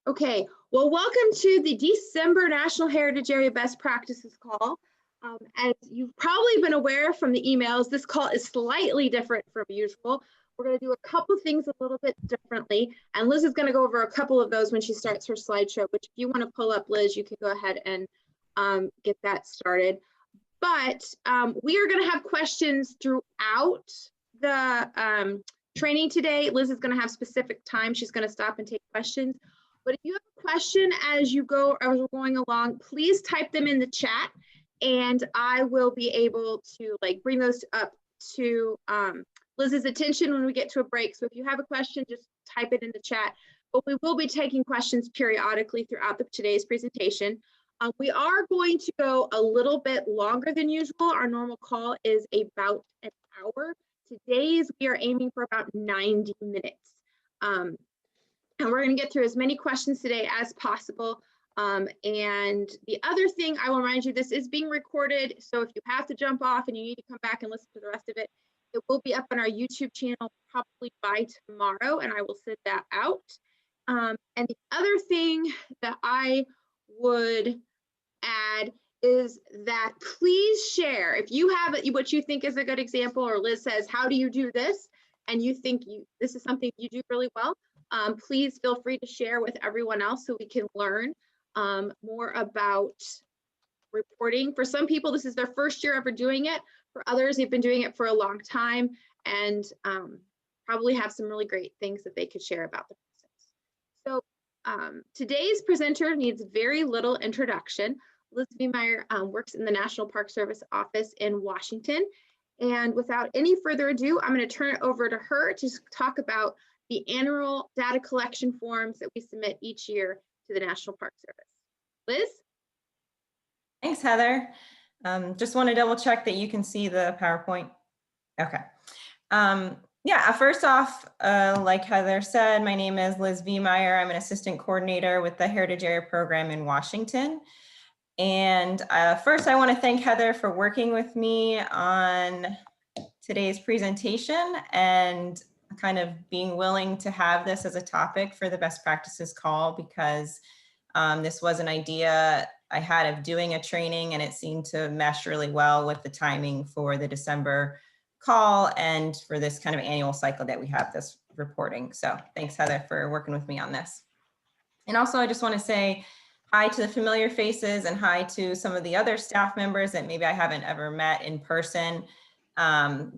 Okay, well, welcome to the December National Heritage Area Best Practices Call. As you've probably been aware from the emails, this call is slightly different from usual. We're going to do a couple things a little bit differently, and Liz is going to go over a couple of those when she starts her slideshow, which if you want to pull up, Liz, you can go ahead and get that started. But we are going to have questions throughout the training today. Liz is going to have specific time. She's going to stop and take questions. But if you have a question as we're going along, please type them in the chat and I will be able to bring those up to Liz's attention when we get to a break. So if you have a question, just type it in the chat. But we will be taking questions periodically throughout today's presentation. We are going to go a little bit longer than usual. Our normal call is about an hour. Today's we are aiming for about 90 minutes. And we're going to get through as many questions today as possible. And the other thing I will remind you, this is being recorded. So if you have to jump off and you need to come back and listen to the rest of it, it will be up on our YouTube channel probably by tomorrow, and I will send that out. And the other thing that I would add is that please share. If you have what you think is a good example, or Liz says, how do you do this? And you think this is something you do really well, please feel free to share with everyone else so we can learn more about reporting. For some people, this is their first year ever doing it. For others, they've been doing it for a long time and probably have some really great things that they could share about the process. So today's presenter needs very little introduction. Liz Vehmeyer works in the National Park Service office in Washington. And without any further ado, I'm going to turn it over to her to talk about the annual data collection forms that we submit each year to the National Park Service. Liz? Thanks, Heather. Just want to double check that you can see the PowerPoint. Okay. Yeah, first off, like Heather said, my name is Liz Vehmeyer. I'm an assistant coordinator with the Heritage Area Program in Washington. And first, I want to thank Heather for working with me on today's presentation and kind of being willing to have this as a topic for the best practices call, because this was an idea I had of doing a training and it seemed to mesh really well with the timing for the December call and for this kind of annual cycle that we have this reporting. So thanks, Heather, for working with me on this. And also I just want to say hi to the familiar faces and hi to some of the other staff members that maybe I haven't ever met in person.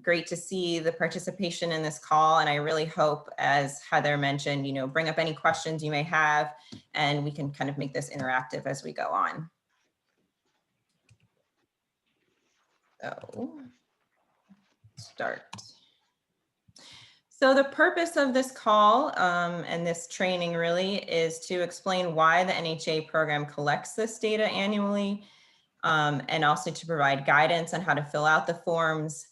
Great to see the participation in this call, and I really hope, as Heather mentioned, bring up any questions you may have, and we can kind of make this interactive as we go on. So, start. So the purpose of this call and this training really is to explain why the NHA program collects this data annually. And also to provide guidance on how to fill out the forms,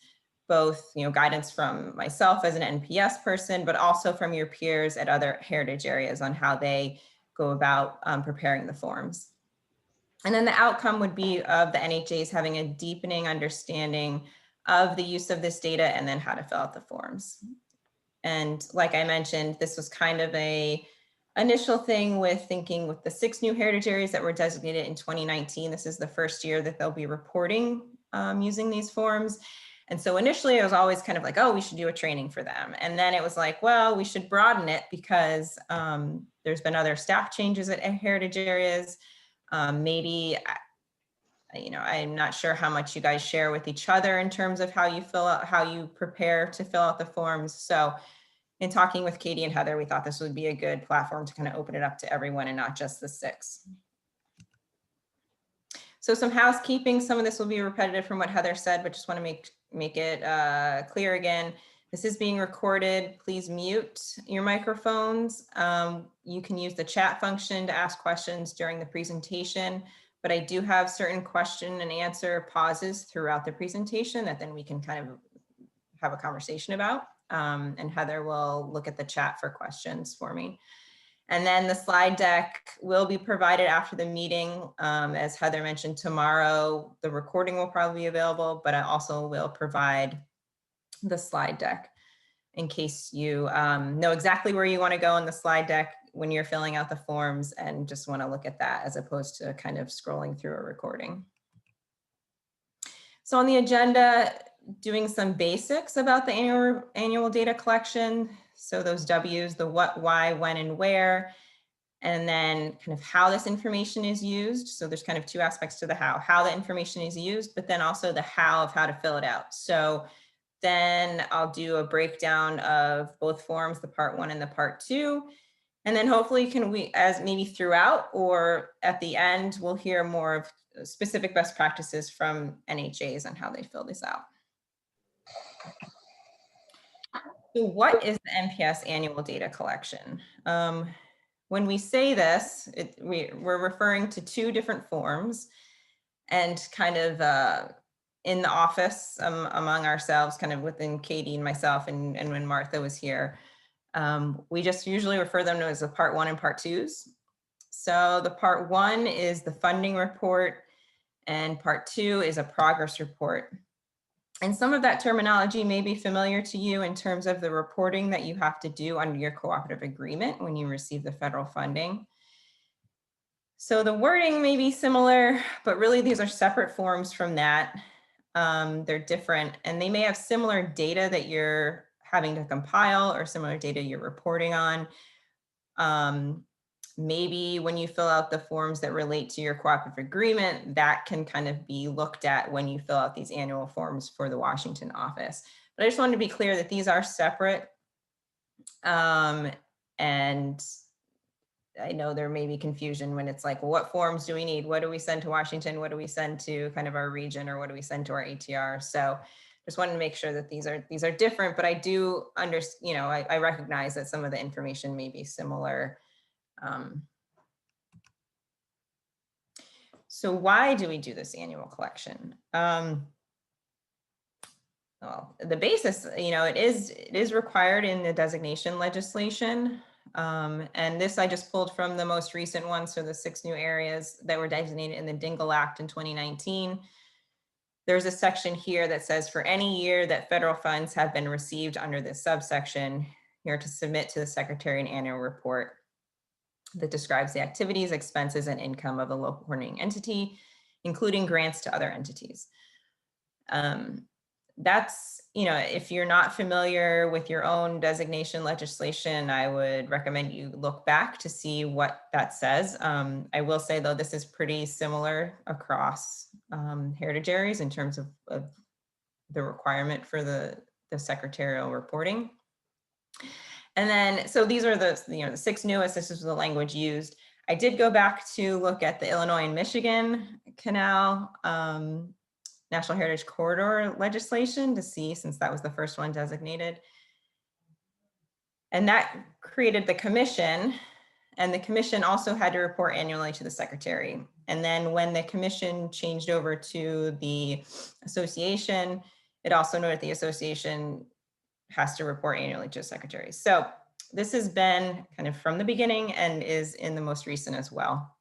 both guidance from myself as an NPS person, but also from your peers at other heritage areas on how they go about preparing the forms. And then the outcome would be of the NHAs having a deepening understanding of the use of this data and then how to fill out the forms. And like I mentioned, this was kind of a initial thing with thinking with the 6 new heritage areas that were designated in 2019. This is the first year that they'll be reporting using these forms. And so initially it was always kind of like, oh, we should do a training for them. And then it was like, well, we should broaden it because there's been other staff changes at heritage areas. Maybe, I'm not sure how much you guys share with each other in terms of how you prepare to fill out the forms. So in talking with Katie and Heather, we thought this would be a good platform to kind of open it up to everyone and not just the 6. So some housekeeping, some of this will be repetitive from what Heather said, but just want to make it clear again. This is being recorded. Please mute your microphones. You can use the chat function to ask questions during the presentation, but I do have certain question and answer pauses throughout the presentation that then we can kind of have a conversation about. And Heather will look at the chat for questions for me. And then the slide deck will be provided after the meeting. As Heather mentioned, tomorrow, the recording will probably be available, but I also will provide the slide deck in case you know exactly where you want to go in the slide deck. when you're filling out the forms and just want to look at that as opposed to kind of scrolling through a recording. So on the agenda, doing some basics about the annual data collection. So those W's, the what, why, when, and where, and then kind of how this information is used. So there's kind of two aspects to the how the information is used, but then also the how of how to fill it out. So then I'll do a breakdown of both forms, the part 1 and the part 2. And then hopefully as maybe throughout or at the end, we'll hear more of specific best practices from NHAs on how they fill this out. So what is the NPS annual data collection? When we say this, we're referring to two different forms, and kind of in the office among ourselves, kind of within Katie and myself, and when Martha was here, we just usually refer them to as a part 1 and part 2s. So the part 1 is the funding report, and part 2 is a progress report. And some of that terminology may be familiar to you in terms of the reporting that you have to do under your cooperative agreement when you receive the federal funding. So the wording may be similar, but really these are separate forms from that. They're different, and they may have similar data that you're having to compile or similar data you're reporting on. Maybe when you fill out the forms that relate to your cooperative agreement, that can kind of be looked at when you fill out these annual forms for the Washington office. But I just wanted to be clear that these are separate. And I know there may be confusion when it's like, well, what forms do we need? What do we send to Washington? What do we send to kind of our region, or what do we send to our ATR? So just wanted to make sure that these are different, but I do understand, I recognize that some of the information may be similar. So why do we do this annual collection? Well, the basis, it is required in the designation legislation. And this I just pulled from the most recent one. So the 6 new areas that were designated in the Dingle Act in 2019. There's a section here that says for any year that federal funds have been received under this subsection, you're to submit to the Secretary an annual report that describes the activities, expenses, and income of a local coordinating entity, including grants to other entities. That's, if you're not familiar with your own designation legislation, I would recommend you look back to see what that says. I will say, though, this is pretty similar across heritage areas in terms of the requirement for the secretarial reporting. And then, so these are the 6 newest, this is the language used. I did go back to look at the Illinois and Michigan Canal National Heritage Corridor legislation to see, since that was the first one designated. And that created the commission, and the commission also had to report annually to the secretary. And then when the commission changed over to the association, it also noted the association has to report annually to the secretary. So this has been kind of from the beginning and is in the most recent as well.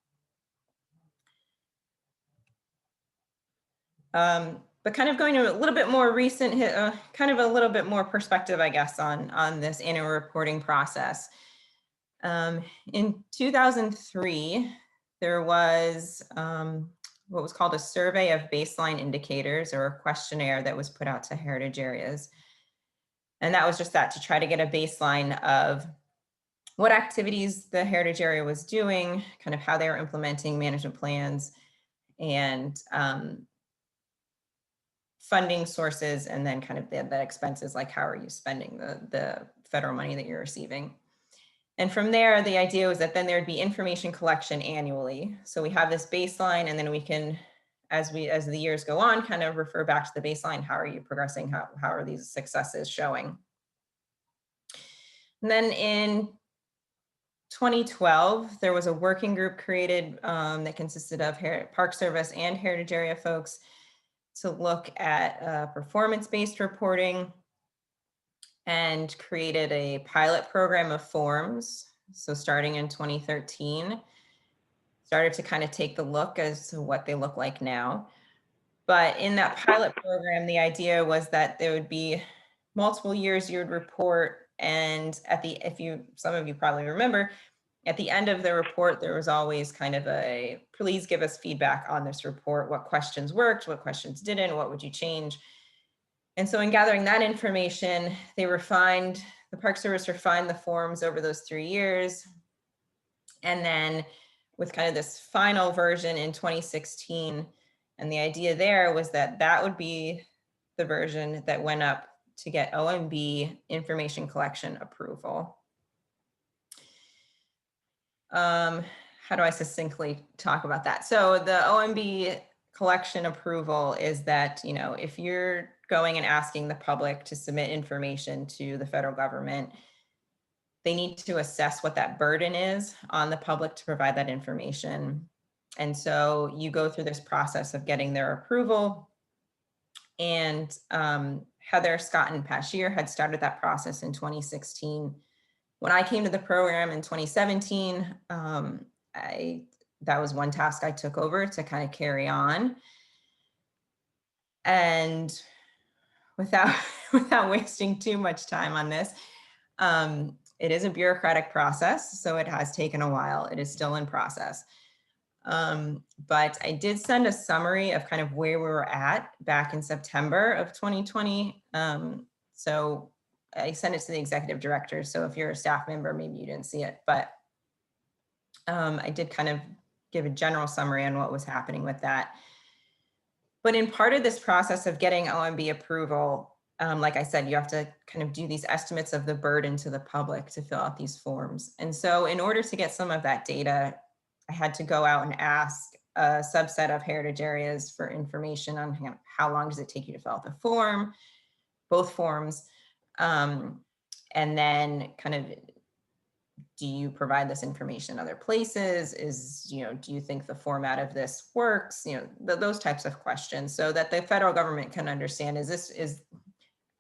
But kind of going to a little bit more recent, kind of a little bit more perspective, I guess, on this annual reporting process. In 2003, there was what was called a survey of baseline indicators, or a questionnaire that was put out to heritage areas. And that was just that, to try to get a baseline of what activities the heritage area was doing, kind of how they were implementing management plans, and funding sources, and then kind of the expenses, like how are you spending the federal money that you're receiving. And from there, the idea was that then there'd be information collection annually. So we have this baseline, and then we can, as the years go on, kind of refer back to the baseline. How are you progressing? How are these successes showing? And then in 2012, there was a working group created that consisted of Park Service and heritage area folks to look at performance-based reporting, and created a pilot program of forms. So starting in 2013, started to kind of take the look as to what they look like now. But in that pilot program, the idea was that there would be multiple years you would report, and some of you probably remember, At the end of the report, there was always kind of a, please give us feedback on this report. What questions worked, what questions didn't, what would you change? And so in gathering that information, they refined, the Park Service refined the forms over those 3 years. And then with kind of this final version in 2016, and the idea there was that that would be the version that went up to get OMB information collection approval. How do I succinctly talk about that? So the OMB collection approval is that, you know, if you're going and asking the public to submit information to the federal government, they need to assess what that burden is on the public to provide that information. And so you go through this process of getting their approval. And Heather, Scott, and Pashier had started that process in 2016. When I came to the program in 2017, that was one task I took over to kind of carry on. And without wasting too much time on this, it is a bureaucratic process, so it has taken a while. It is still in process. But I did send a summary of kind of where we were at back in September of 2020. So I sent it to the executive director. So if you're a staff member, maybe you didn't see it, but I did kind of give a general summary on what was happening with that. But in part of this process of getting OMB approval, like I said, you have to kind of do these estimates of the burden to the public to fill out these forms. And so in order to get some of that data, I had to go out and ask a subset of heritage areas for information on how long does it take you to fill out the form, both forms, and then kind of, do you provide this information other places? Do you think the format of this works? Those types of questions, so that the federal government can understand,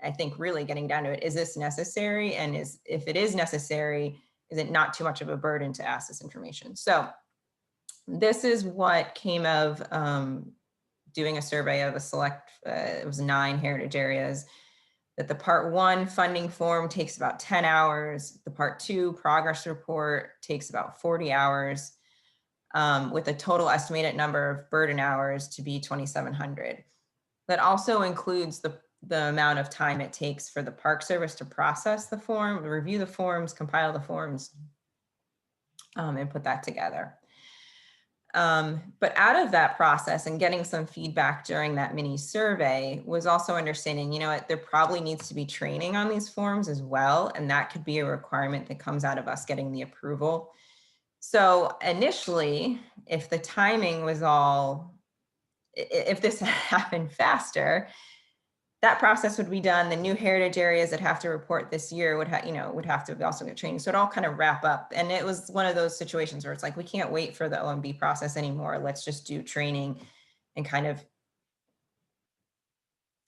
I think really getting down to it, is this necessary? And if it is necessary, is it not too much of a burden to ask this information? So this is what came of doing a survey of a select, it was 9 heritage areas, that the Part 1 funding form takes about 10 hours. The Part 2 progress report takes about 40 hours, with a total estimated number of burden hours to be 2,700. That also includes the amount of time it takes for the Park Service to process the form, review the forms, compile the forms, and put that together. But out of that process and getting some feedback during that mini survey was also understanding, there probably needs to be training on these forms as well. And that could be a requirement that comes out of us getting the approval. So initially, if the timing was if this had happened faster, that process would be done. The new heritage areas that have to report this year would have to also get training. So it all kind of wrap up. And it was one of those situations where it's like, we can't wait for the OMB process anymore. Let's just do training and kind of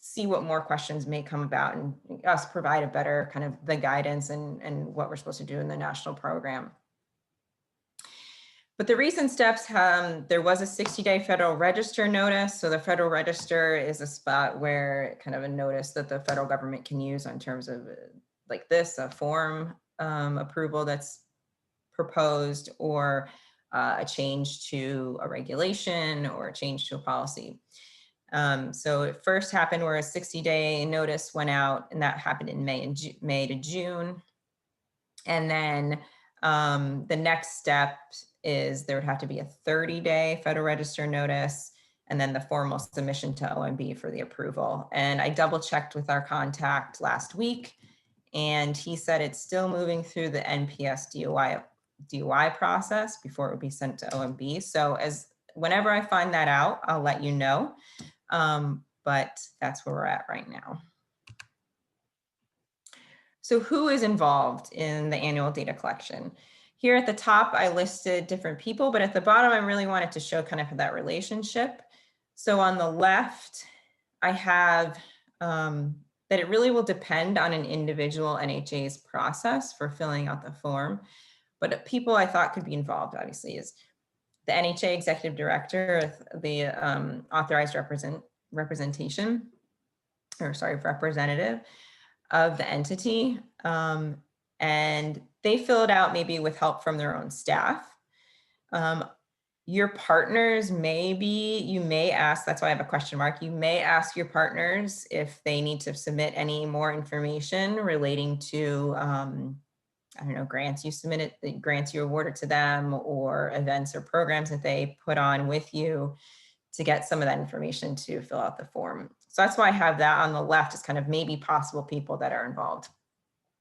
see what more questions may come about, and us provide a better kind of the guidance and what we're supposed to do in the national program. But the recent steps, there was a 60-day Federal Register notice. So the Federal Register is a spot where kind of a notice that the federal government can use in terms of like this, a form approval that's proposed, or a change to a regulation or a change to a policy. So it first happened where a 60-day notice went out, and that happened in May to June. And then the next step is there would have to be a 30-day Federal Register notice, and then the formal submission to OMB for the approval. And I double checked with our contact last week, and he said it's still moving through the NPS DOI process before it would be sent to OMB. So whenever I find that out, I'll let you know. But that's where we're at right now. So who is involved in the annual data collection? Here at the top, I listed different people, but at the bottom, I really wanted to show kind of that relationship. So on the left, I have that it really will depend on an individual NHA's process for filling out the form. But people I thought could be involved, obviously, is the NHA executive director, the authorized representative of the entity, and they fill it out maybe with help from their own staff. Your partners you may ask, that's why I have a question mark, you may ask your partners if they need to submit any more information relating to, I don't know, grants you submitted, the grants you awarded to them, or events or programs that they put on with you, to get some of that information to fill out the form. So that's why I have that on the left, is kind of maybe possible people that are involved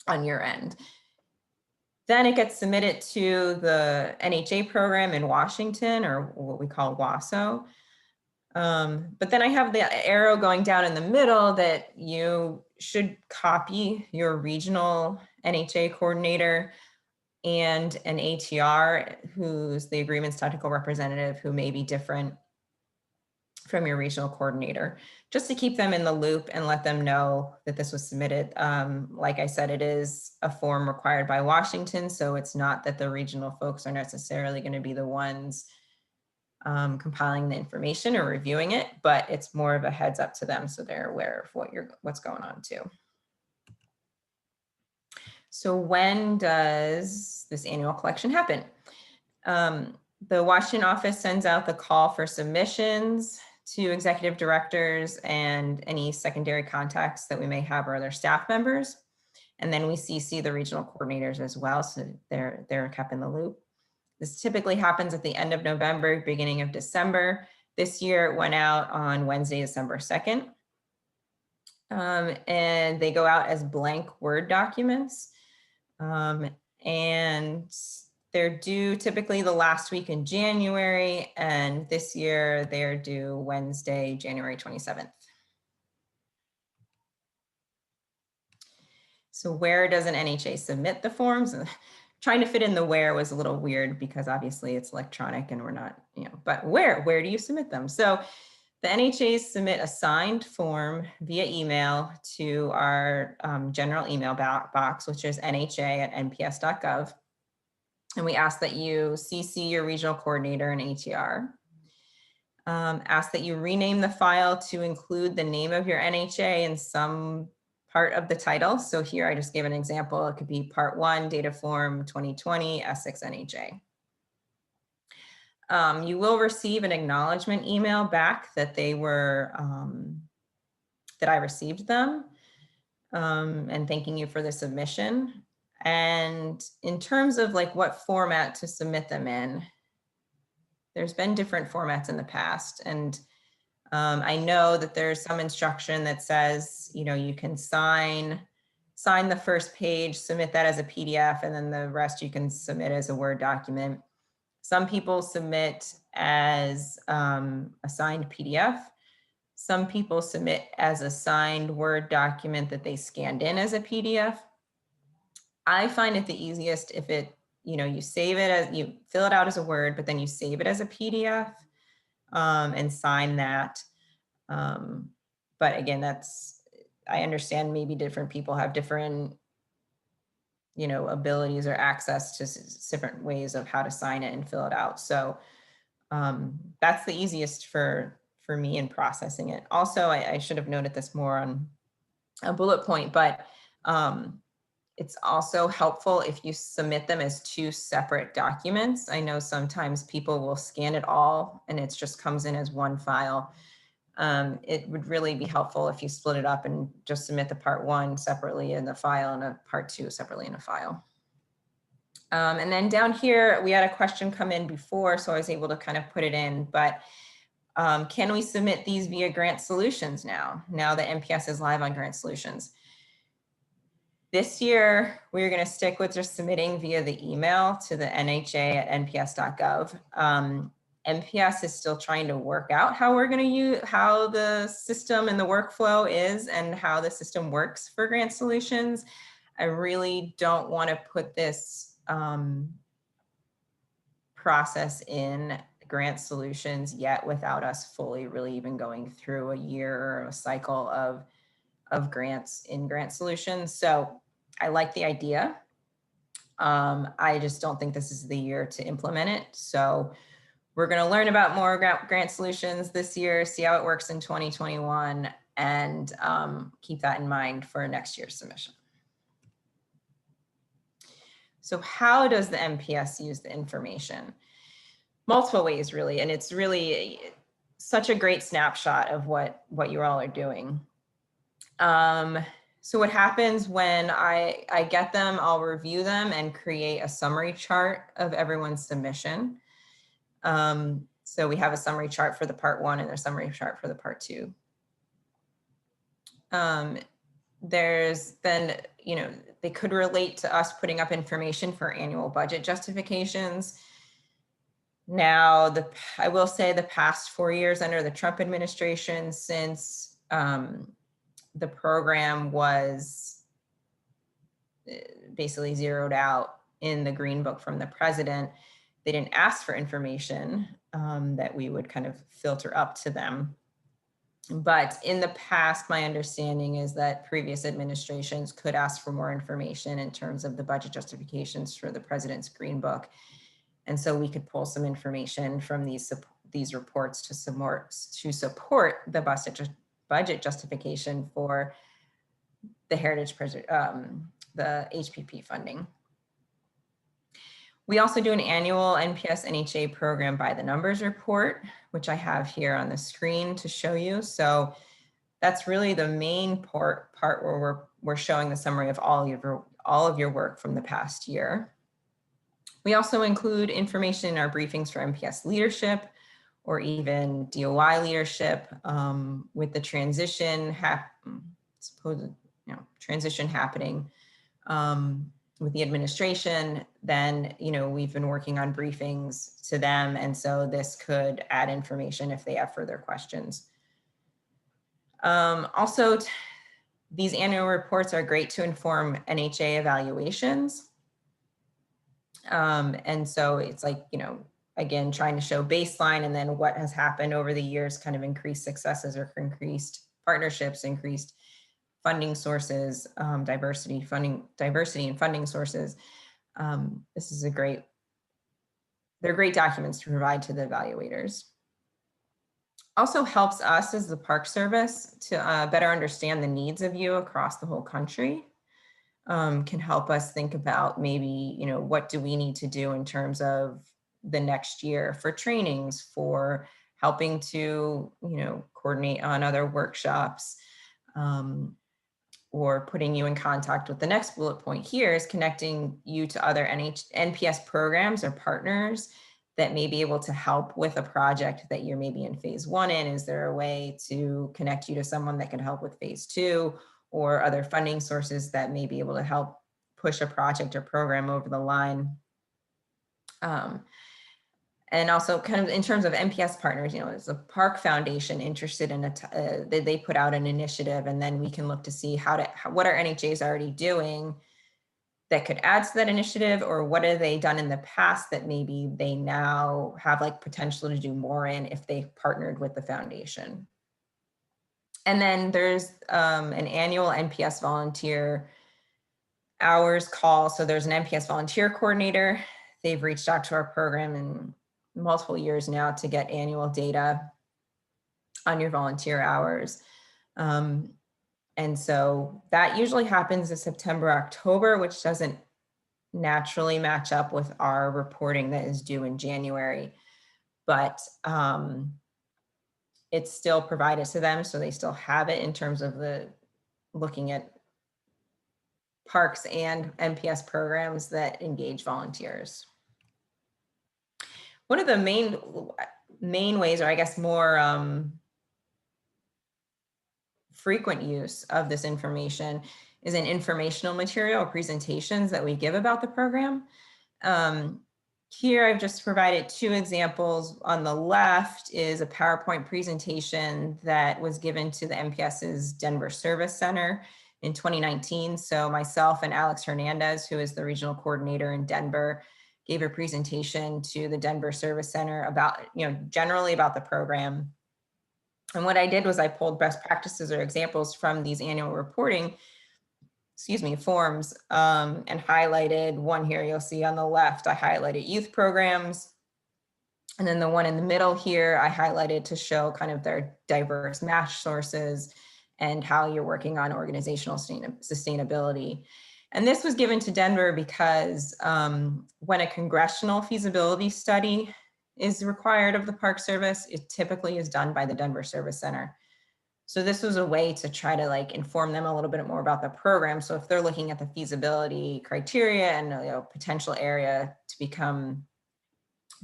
on your end. Then it gets submitted to the NHA program in Washington, or what we call WASO. But then I have the arrow going down in the middle that you should copy your regional NHA coordinator and an ATR, who's the agreement's technical representative, who may be different from your regional coordinator, just to keep them in the loop and let them know that this was submitted. Like I said, it is a form required by Washington, so it's not that the regional folks are necessarily going to be the ones compiling the information or reviewing it, but it's more of a heads up to them so they're aware of what's going on too. So when does this annual collection happen? The Washington office sends out the call for submissions to executive directors and any secondary contacts that we may have, or other staff members. And then we CC the regional coordinators as well, so they're kept in the loop. This typically happens at the end of November, beginning of December. This year it went out on Wednesday, December 2nd. And they go out as blank Word documents. And they're due typically the last week in January, and this year they're due Wednesday, January 27th. So where does an NHA submit the forms? Trying to fit in the where was a little weird, because obviously it's electronic and we're not, but where do you submit them? So the NHAs submit a signed form via email to our general email box, which is nha@nps.gov. And we ask that you CC your regional coordinator and ATR. Ask that you rename the file to include the name of your NHA in some part of the title. So here I just gave an example. It could be Part 1, Data Form 2020, Essex NHA. You will receive an acknowledgement email back that they were, that I received them, and thanking you for the submission. And in terms of like what format to submit them in, there's been different formats in the past. And I know that there's some instruction that says, you can sign the first page, submit that as a PDF, and then the rest you can submit as a Word document. Some people submit as a signed PDF. Some people submit as a signed Word document that they scanned in as a PDF. I find it the easiest if you save it as, you fill it out as a Word, but then you save it as a PDF and sign that. But again, I understand maybe different people have different, abilities or access to different ways of how to sign it and fill it out. So that's the easiest for me in processing it. Also, I should have noted this more on a bullet point, but it's also helpful if you submit them as two separate documents. I know sometimes people will scan it all and it just comes in as one file. It would really be helpful if you split it up and just submit the Part 1 separately in the file and a Part 2 separately in a file. And then down here, we had a question come in before, so I was able to kind of put it in, but can we submit these via Grant Solutions now that NPS is live on Grant Solutions? This year, we're going to stick with just submitting via the email to the nha@nps.gov. NPS is still trying to work out how we're going to use, how the system and the workflow is and how the system works for Grant Solutions. I really don't want to put this process in Grant Solutions yet without us fully really even going through a year or a cycle of grants in Grant Solutions. So I like the idea. I just don't think this is the year to implement it. So we're going to learn about more Grant Solutions this year, see how it works in 2021, and keep that in mind for next year's submission. So how does the MPS use the information? Multiple ways, really, and it's really such a great snapshot of what you all are doing. So what happens when I get them, I'll review them and create a summary chart of everyone's submission. So we have a summary chart for the part 1 and a summary chart for the part 2. There's then, they could relate to us putting up information for annual budget justifications. Now, I will say the past 4 years under the Trump administration, since the program was basically zeroed out in the Green Book from the president, they didn't ask for information that we would kind of filter up to them. But in the past, my understanding is that previous administrations could ask for more information in terms of the budget justifications for the president's Green Book. And so we could pull some information from these reports to support the budget justification for the the HPP funding. We also do an annual NPS NHA program by the numbers report, which I have here on the screen to show you. So that's really the main part where we're showing the summary of all of your work from the past year. We also include information in our briefings for MPS leadership or even DOI leadership with the transition happening with the administration. Then, we've been working on briefings to them. And so this could add information if they have further questions. Also, these annual reports are great to inform NHA evaluations. And so it's like, again, trying to show baseline and then what has happened over the years, kind of increased successes or increased partnerships, increased funding sources, diversity and funding sources. They're great documents to provide to the evaluators. Also helps us as the Park Service to better understand the needs of you across the whole country. Can help us think about maybe, what do we need to do in terms of the next year for trainings, for helping to, coordinate on other workshops, or putting you in contact with the next bullet point here is connecting you to other NPS programs or partners that may be able to help with a project that you're maybe in phase 1 in. Is there a way to connect you to someone that can help with phase 2 or other funding sources that may be able to help push a project or program over the line? And also kind of in terms of MPS partners, as a Park Foundation interested in they put out an initiative, and then we can look to see what are NHAs already doing that could add to that initiative, or what have they done in the past that maybe they now have like potential to do more in if they partnered with the foundation. And then there's an annual NPS volunteer hours call. So there's an NPS volunteer coordinator. They've reached out to our program in multiple years now to get annual data on your volunteer hours. And so that usually happens in September, October, which doesn't naturally match up with our reporting that is due in January, but it's still provided to them. So they still have it in terms of looking at parks and MPS programs that engage volunteers. One of the main ways, or I guess more frequent use of this information is in informational material or presentations that we give about the program. Here I've just provided 2 examples. On the left is a PowerPoint presentation that was given to the MPS's Denver Service Center in 2019. So myself and Alex Hernandez, who is the regional coordinator in Denver, gave a presentation to the Denver Service Center about, generally about the program. And what I did was I pulled best practices or examples from these annual reporting, forms, and highlighted one here. You'll see on the left, I highlighted youth programs. And then the one in the middle here, I highlighted to show kind of their diverse match sources and how you're working on organizational sustainability. And this was given to Denver because when a congressional feasibility study is required of the Park Service, it typically is done by the Denver Service Center. So this was a way to try to like inform them a little bit more about the program. So if they're looking at the feasibility criteria and potential area to become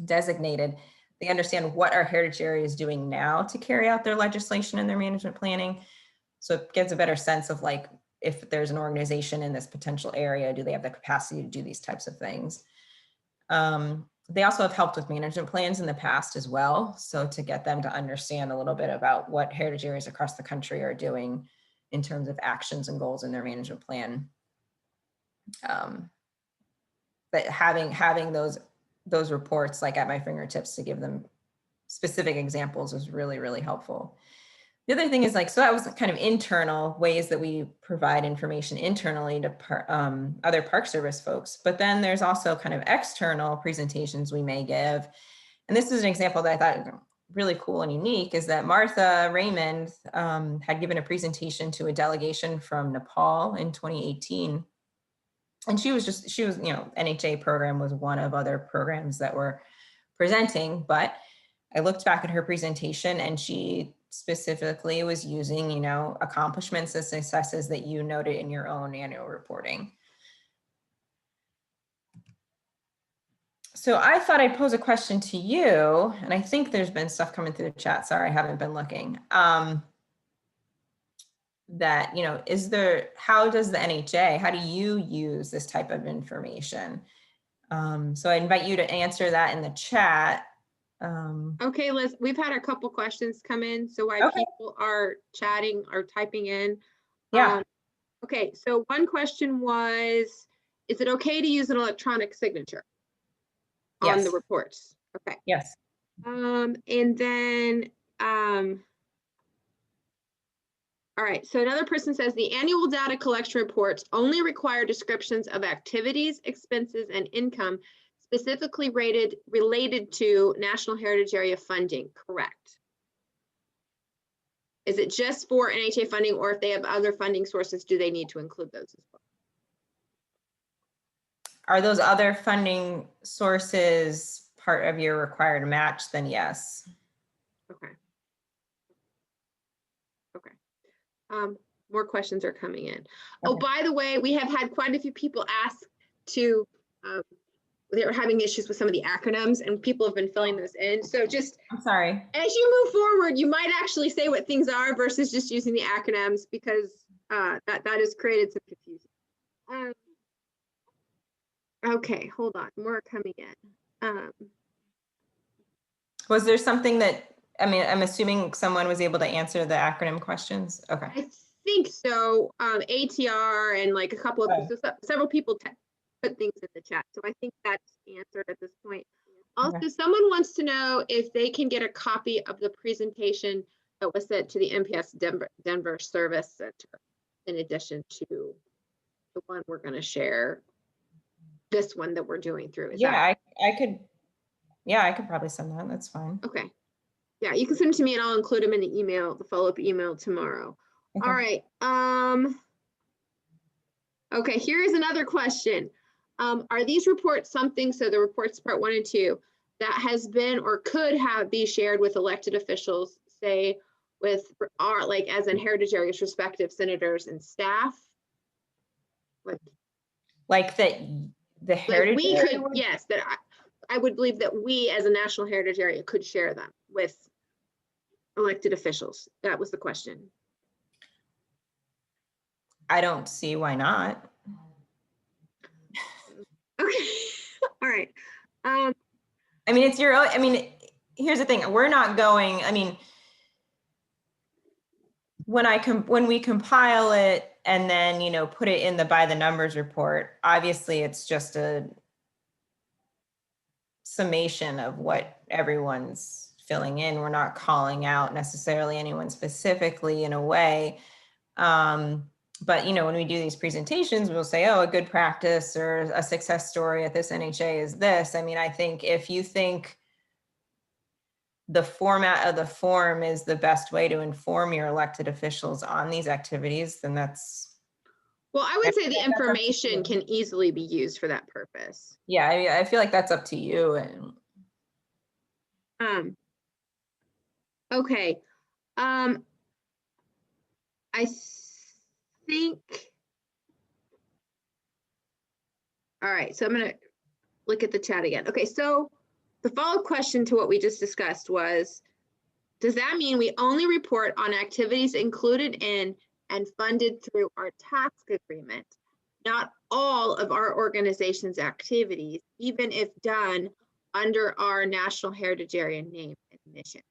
designated, they understand what our heritage area is doing now to carry out their legislation and their management planning. So it gives a better sense of like, if there's an organization in this potential area, do they have the capacity to do these types of things? They also have helped with management plans in the past as well. So to get them to understand a little bit about what heritage areas across the country are doing in terms of actions and goals in their management plan. But having those reports like at my fingertips to give them specific examples was really, really helpful. The other thing is like, so that was kind of internal ways that we provide information internally to other Park Service folks. But then there's also kind of external presentations we may give. And this is an example that I thought really cool and unique, is that Martha Raymond had given a presentation to a delegation from Nepal in 2018. And she was, NHA program was one of other programs that were presenting, but I looked back at her presentation and she specifically was using, accomplishments and successes that you noted in your own annual reporting. So I thought I'd pose a question to you, and I think there's been stuff coming through the chat. Sorry, I haven't been looking. That, how does the NHA, how do you use this type of information? So I invite you to answer that in the chat. Okay, Liz, we've had a couple questions come in. So while people are chatting or typing in. Yeah. Okay, so one question was, is it okay to use an electronic signature on the reports? Okay. Yes. And then, all right, so another person says the annual data collection reports only require descriptions of activities, expenses, and income specifically related to National Heritage Area funding, correct? Is it just for NHA funding, or if they have other funding sources, do they need to include those as well? Are those other funding sources part of your required match? Then yes. Okay. Okay. More questions are coming in. Okay. Oh, by the way, we have had quite a few people ask to, they were having issues with some of the acronyms, and people have been filling those in. So just, I'm sorry. As you move forward, you might actually say what things are versus just using the acronyms, because that has created some confusion. Okay, hold on, more coming in. Was there something that, I'm assuming someone was able to answer the acronym questions? Okay. I think so. ATR and like a couple of several people put things in the chat. So I think that's answered at this point. Also, someone wants to know if they can get a copy of the presentation that was sent to the MPS Denver Service Center, in addition to the one we're going to share, this one that we're doing through. I could probably send that. That's fine. Okay. Yeah, you can send them to me and I'll include them in the email, the follow-up email tomorrow. Okay. All right. Okay, here is another question. Are these reports something, so the reports part 1 and 2, that has been or could have be shared with elected officials, say with our, like as in heritage areas, respective senators and staff? Like that the heritage we could, yes, that I would believe that we as a national heritage area could share them with elected officials. That was the question. I don't see why not. Okay. All right. It's your own, here's the thing. We're not going, when we compile it and then, put it in the by the numbers report, obviously it's just a summation of what everyone's filling in. We're not calling out necessarily anyone specifically in a way. But, when we do these presentations, we'll say, oh, a good practice or a success story at this NHA is this. I think if you think the format of the form is the best way to inform your elected officials on these activities, then that's Well, I would say the That's up to information you. can easily be used for that purpose. Yeah, I feel like that's up to you. And Okay. I think, all right, so I'm gonna look at the chat again. Okay, so the follow-up question to what we just discussed was, does that mean we only report on activities included in and funded through our task agreement, not all of our organization's activities, even if done under our National Heritage Area name and mission?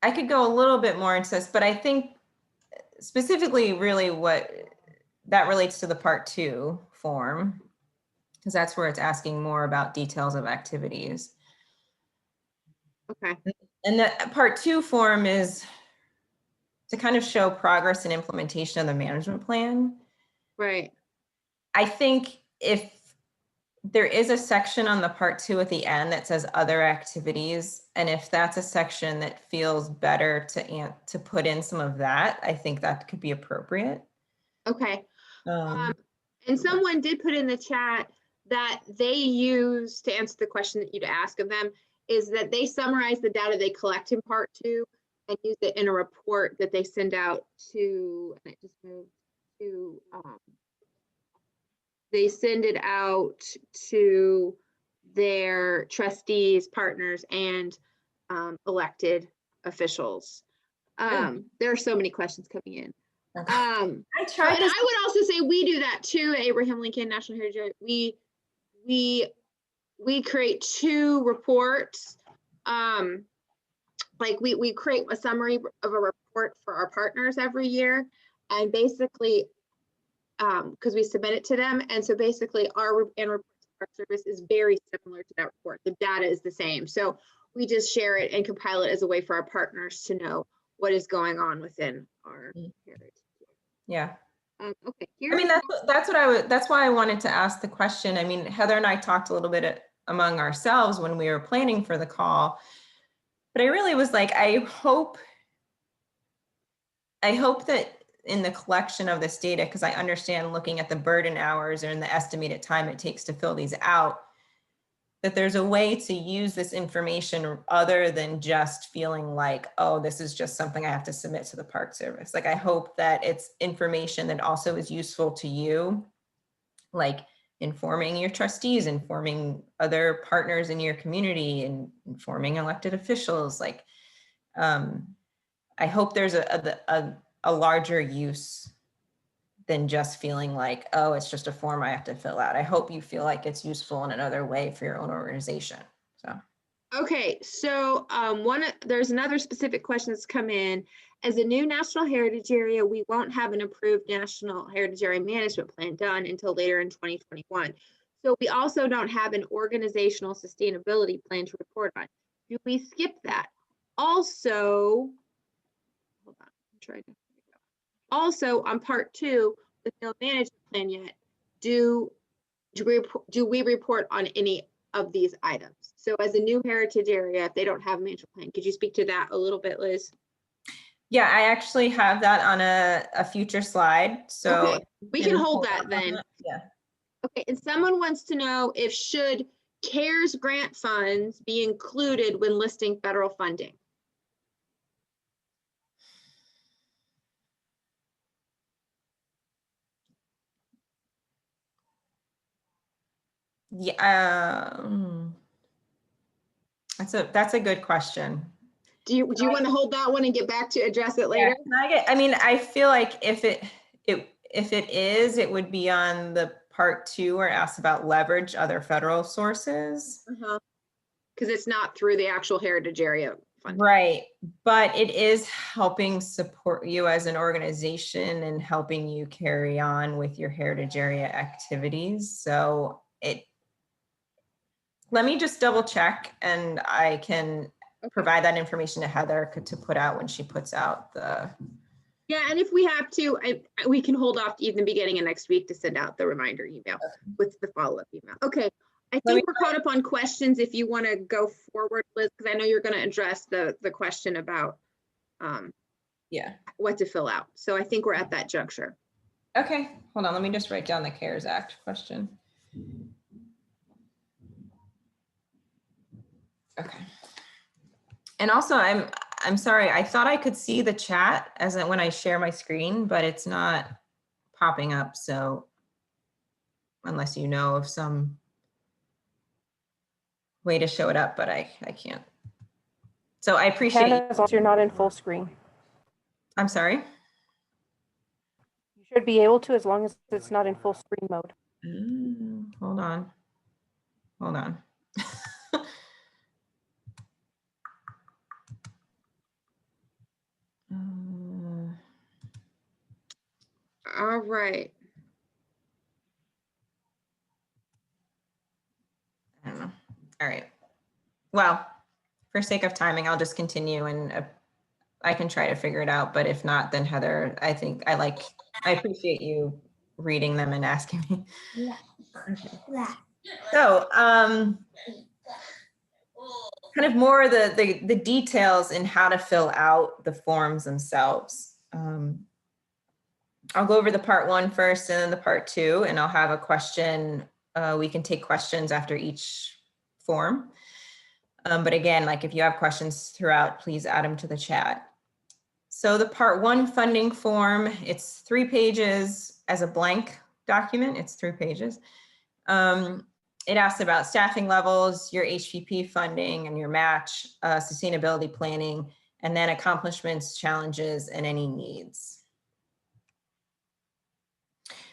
I could go a little bit more into this, but I think specifically really what that relates to the part 2 form, because that's where it's asking more about details of activities. Okay. And the part 2 form is to kind of show progress and implementation of the management plan. Right. I think if there is a section on the part 2 at the end that says other activities, and if that's a section that feels better to put in some of that, I think that could be appropriate. Okay. And someone did put in the chat that they use to answer the question that you'd ask of them is that they summarize the data they collect in part 2 and use it in a report that they send out to, and it just moved to, they send it out to their trustees, partners, and elected officials. There are so many questions coming in. I tried and I would also say we do that too at Abraham Lincoln National Heritage Area. We create 2 reports. Like we create a summary of a report for our partners every year, and basically because we submit it to them, and so basically our report to Park Service is very similar to that report. The data is the same, so we just share it and compile it as a way for our partners to know what is going on within our heritage. Yeah. Okay. I mean, that's why I wanted to ask the question. I mean, Heather and I talked a little bit among ourselves when we were planning for the call, but I really was like, I hope that in the collection of this data, because I understand looking at the burden hours and the estimated time it takes to fill these out, that there's a way to use this information other than just feeling like, oh, this is just something I have to submit to the Park Service. Like, I hope that it's information that also is useful to you, like informing your trustees, informing other partners in your community, and informing elected officials. Like, I hope there's a larger use than just feeling like, oh, it's just a form I have to fill out. I hope you feel like it's useful in another way for your own organization. So. Okay, so there's another specific question that's come in. As a new National Heritage Area, we won't have an approved National Heritage Area Management Plan done until later in 2021. So we also don't have an organizational sustainability plan to report on. Do we skip that? Also, hold on, I'm trying to. Also, on part 2, with no management plan yet, do we report on any of these items? So as a new heritage area, if they don't have a management plan, could you speak to that a little bit, Liz? Yeah, I actually have that on a future slide. So okay, we can hold that then. Yeah. Okay, and someone wants to know if should CARES grant funds be included when listing federal funding? Yeah, that's a good question. Do you want to hold that one and get back to address it later? Yeah, I mean, I feel like if it is, it would be on the part 2 where it asks about leverage other federal sources. Because it's not through the actual heritage area funding. Right, but it is helping support you as an organization and helping you carry on with your heritage area activities. So let me just double check, and I can provide that information to Heather to put out when she puts out the. Yeah, and if we have to, we can hold off to even the beginning of next week to send out the reminder email with the follow-up email. Okay, I think we're caught up on questions if you want to go forward, Liz, because I know you're going to address the question about Yeah. what to fill out. So I think we're at that juncture. Okay, hold on. Let me just write down the CARES Act question. Okay. And also, I'm sorry. I thought I could see the chat as when I share my screen, but it's not popping up. So unless you know of some way to show it up, but I can't. So I appreciate it. As long as you're not in full screen. I'm sorry. You should be able to, as long as it's not in full screen mode. Hold on. Hold on. All right. I don't know. All right. Well, for sake of timing, I'll just continue and I can try to figure it out. But if not, then Heather, I think I appreciate you reading them and asking me. Yeah. Okay. So, kind of more the details in how to fill out the forms themselves. I'll go over the part 1 first and then the part 2, and I'll have a question. We can take questions after each form. But again, like if you have questions throughout, please add them to the chat. So the part 1 funding form, it's 3 pages as a blank document. It's 3 pages. It asks about staffing levels, your HPP funding and your match, sustainability planning, and then accomplishments, challenges, and any needs.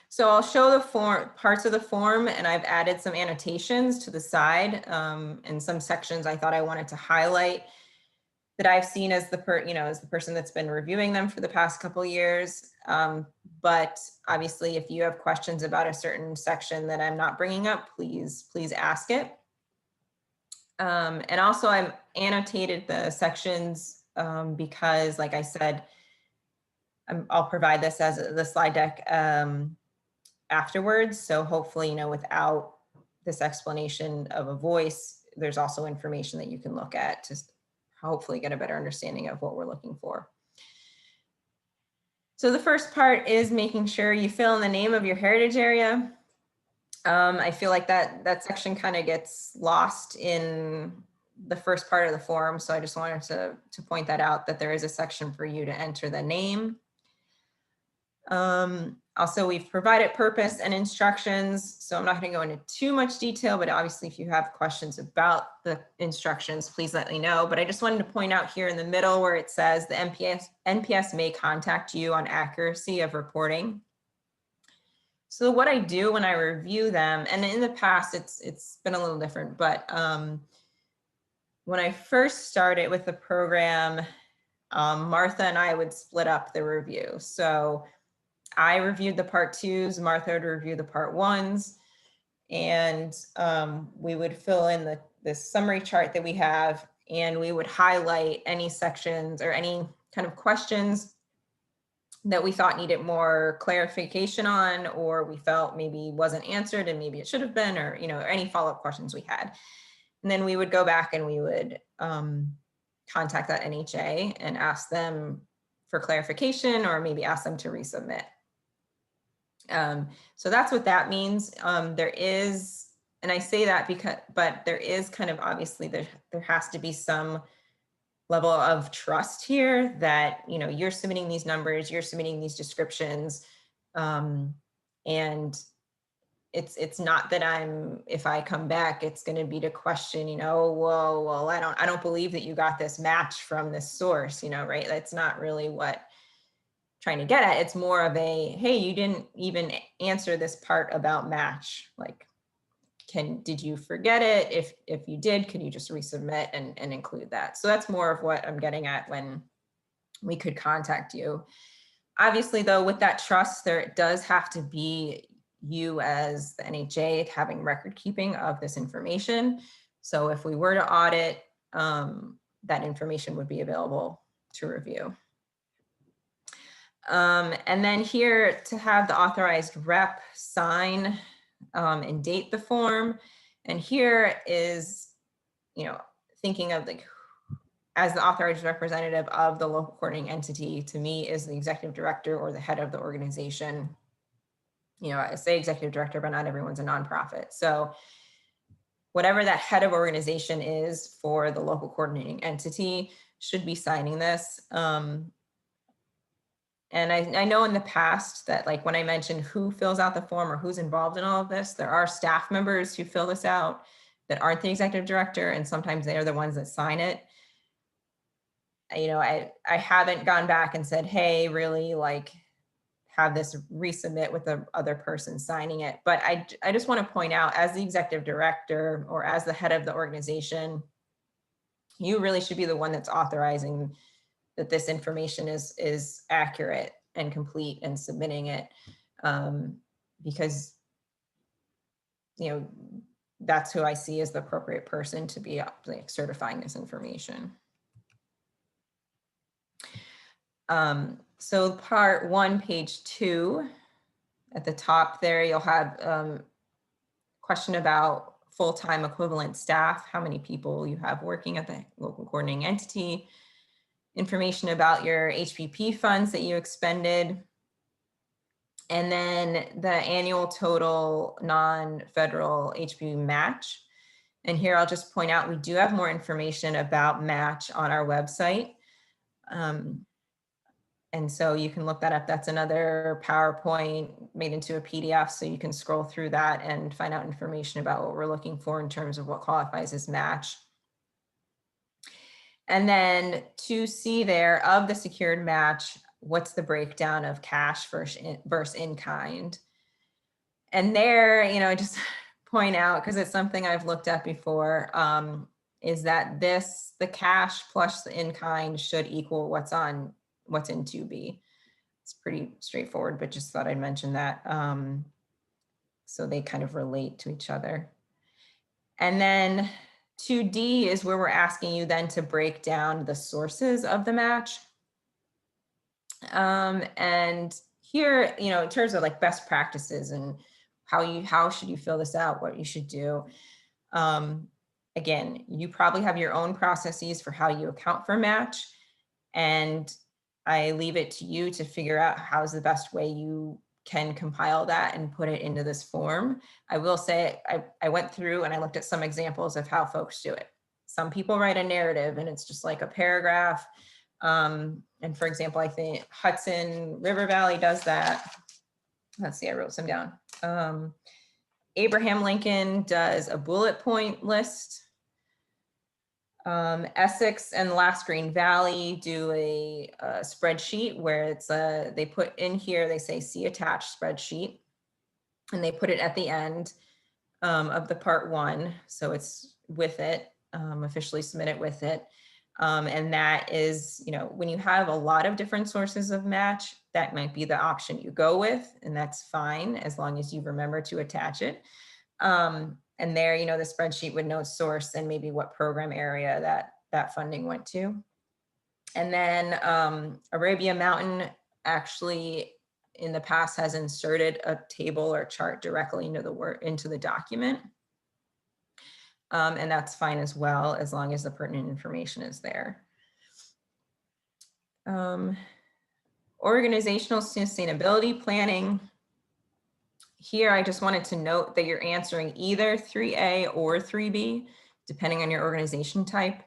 So I'll show the parts of the form, and I've added some annotations to the side and some sections I thought I wanted to highlight that I've seen as the person that's been reviewing them for the past couple of years. But obviously, if you have questions about a certain section that I'm not bringing up, please ask it. And also, I've annotated the sections because, like I said, I'll provide this as the slide deck afterwards. So hopefully, without this explanation of a voice, there's also information that you can look at to hopefully get a better understanding of what we're looking for. So the first part is making sure you fill in the name of your heritage area. I feel like that section kind of gets lost in the first part of the form. So I just wanted to point that out, that there is a section for you to enter the name. Also, we've provided purpose and instructions, so I'm not going to go into too much detail, but obviously if you have questions about the instructions, please let me know. But I just wanted to point out here in the middle where it says the NPS may contact you on accuracy of reporting. So what I do when I review them, and in the past it's been a little different, but when I first started with the program, Martha and I would split up the review. So I reviewed the part 2s, Martha would review the part 1s, and we would fill in this summary chart that we have, and we would highlight any sections or any kind of questions that we thought needed more clarification on, or we felt maybe wasn't answered and maybe it should have been, or any follow-up questions we had. And then we would go back and we would contact that NHA and ask them for clarification, or maybe ask them to resubmit. So that's what that means. There is, and I say that but there is kind of, obviously there has to be some level of trust here that, you're submitting these numbers, you're submitting these descriptions. And it's not that if I come back, it's going to be to question, well, I don't believe that you got this match from this source, right? That's not really what trying to get at. It's more of a, hey, you didn't even answer this part about match. Like, did you forget it? If you did, can you just resubmit and include that? So that's more of what I'm getting at when we could contact you. Obviously, though, with that trust, there does have to be you as the NHA having record keeping of this information. So if we were to audit, that information would be available to review. And then here, to have the authorized rep sign and date the form. And here is, thinking of like, as the authorized representative of the local coordinating entity, to me is the executive director or the head of the organization. I say executive director, but not everyone's a nonprofit. So whatever that head of organization is for the local coordinating entity should be signing this. And I know in the past that, like, when I mentioned who fills out the form or who's involved in all of this, there are staff members who fill this out that aren't the executive director, and sometimes they are the ones that sign it. I haven't gone back and said, hey, really, like, have this resubmit with the other person signing it. But I just want to point out, as the executive director or as the head of the organization, you really should be the one that's authorizing that this information is accurate and complete and submitting it, because that's who I see as the appropriate person to be like certifying this information. So part 1, page 2, at the top there, you'll have question about full-time equivalent staff, how many people you have working at the local coordinating entity, information about your HPP funds that you expended, and then the annual total non-federal HPP match. And here I'll just point out, we do have more information about match on our website. And so you can look that up. That's another PowerPoint made into a PDF, so you can scroll through that and find out information about what we're looking for in terms of what qualifies as match. And then to see there, of the secured match, what's the breakdown of cash versus in kind? And there, I just point out, because it's something I've looked at before, is that the cash plus the in kind should equal what's in 2B. It's pretty straightforward, but just thought I'd mention that, so they kind of relate to each other. And then 2D is where we're asking you then to break down the sources of the match. And here, in terms of like best practices and how should you fill this out, what you should do. Again, you probably have your own processes for how you account for match, and I leave it to you to figure out how's the best way you can compile that and put it into this form. I will say, I went through and I looked at some examples of how folks do it. Some people write a narrative and it's just like a paragraph. And for example, I think Hudson River Valley does that. Let's see, I wrote some down. Abraham Lincoln does a bullet point list. Essex and Last Green Valley do a spreadsheet where it's they put in here, they say see attached spreadsheet, and they put it at the end of the part 1. So it's with it, officially submit it with it. And that is, when you have a lot of different sources of match, that might be the option you go with, and that's fine as long as you remember to attach it. And there, the spreadsheet would note source and maybe what program area that funding went to. And then Arabia Mountain actually in the past has inserted a table or chart directly into the document. And that's fine as well, as long as the pertinent information is there. Organizational sustainability planning. Here, I just wanted to note that you're answering either 3A or 3B, depending on your organization type.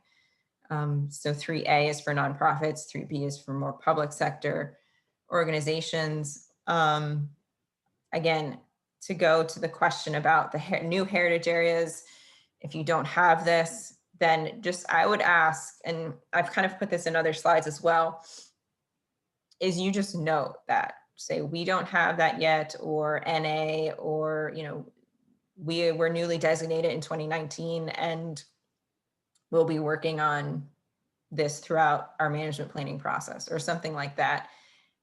So 3A is for nonprofits, 3B is for more public sector organizations. Again, to go to the question about the new heritage areas, if you don't have this, then I would ask, and I've kind of put this in other slides as well, is you just note that, say we don't have that yet, or NA, or we were newly designated in 2019 and we'll be working on this throughout our management planning process, or something like that.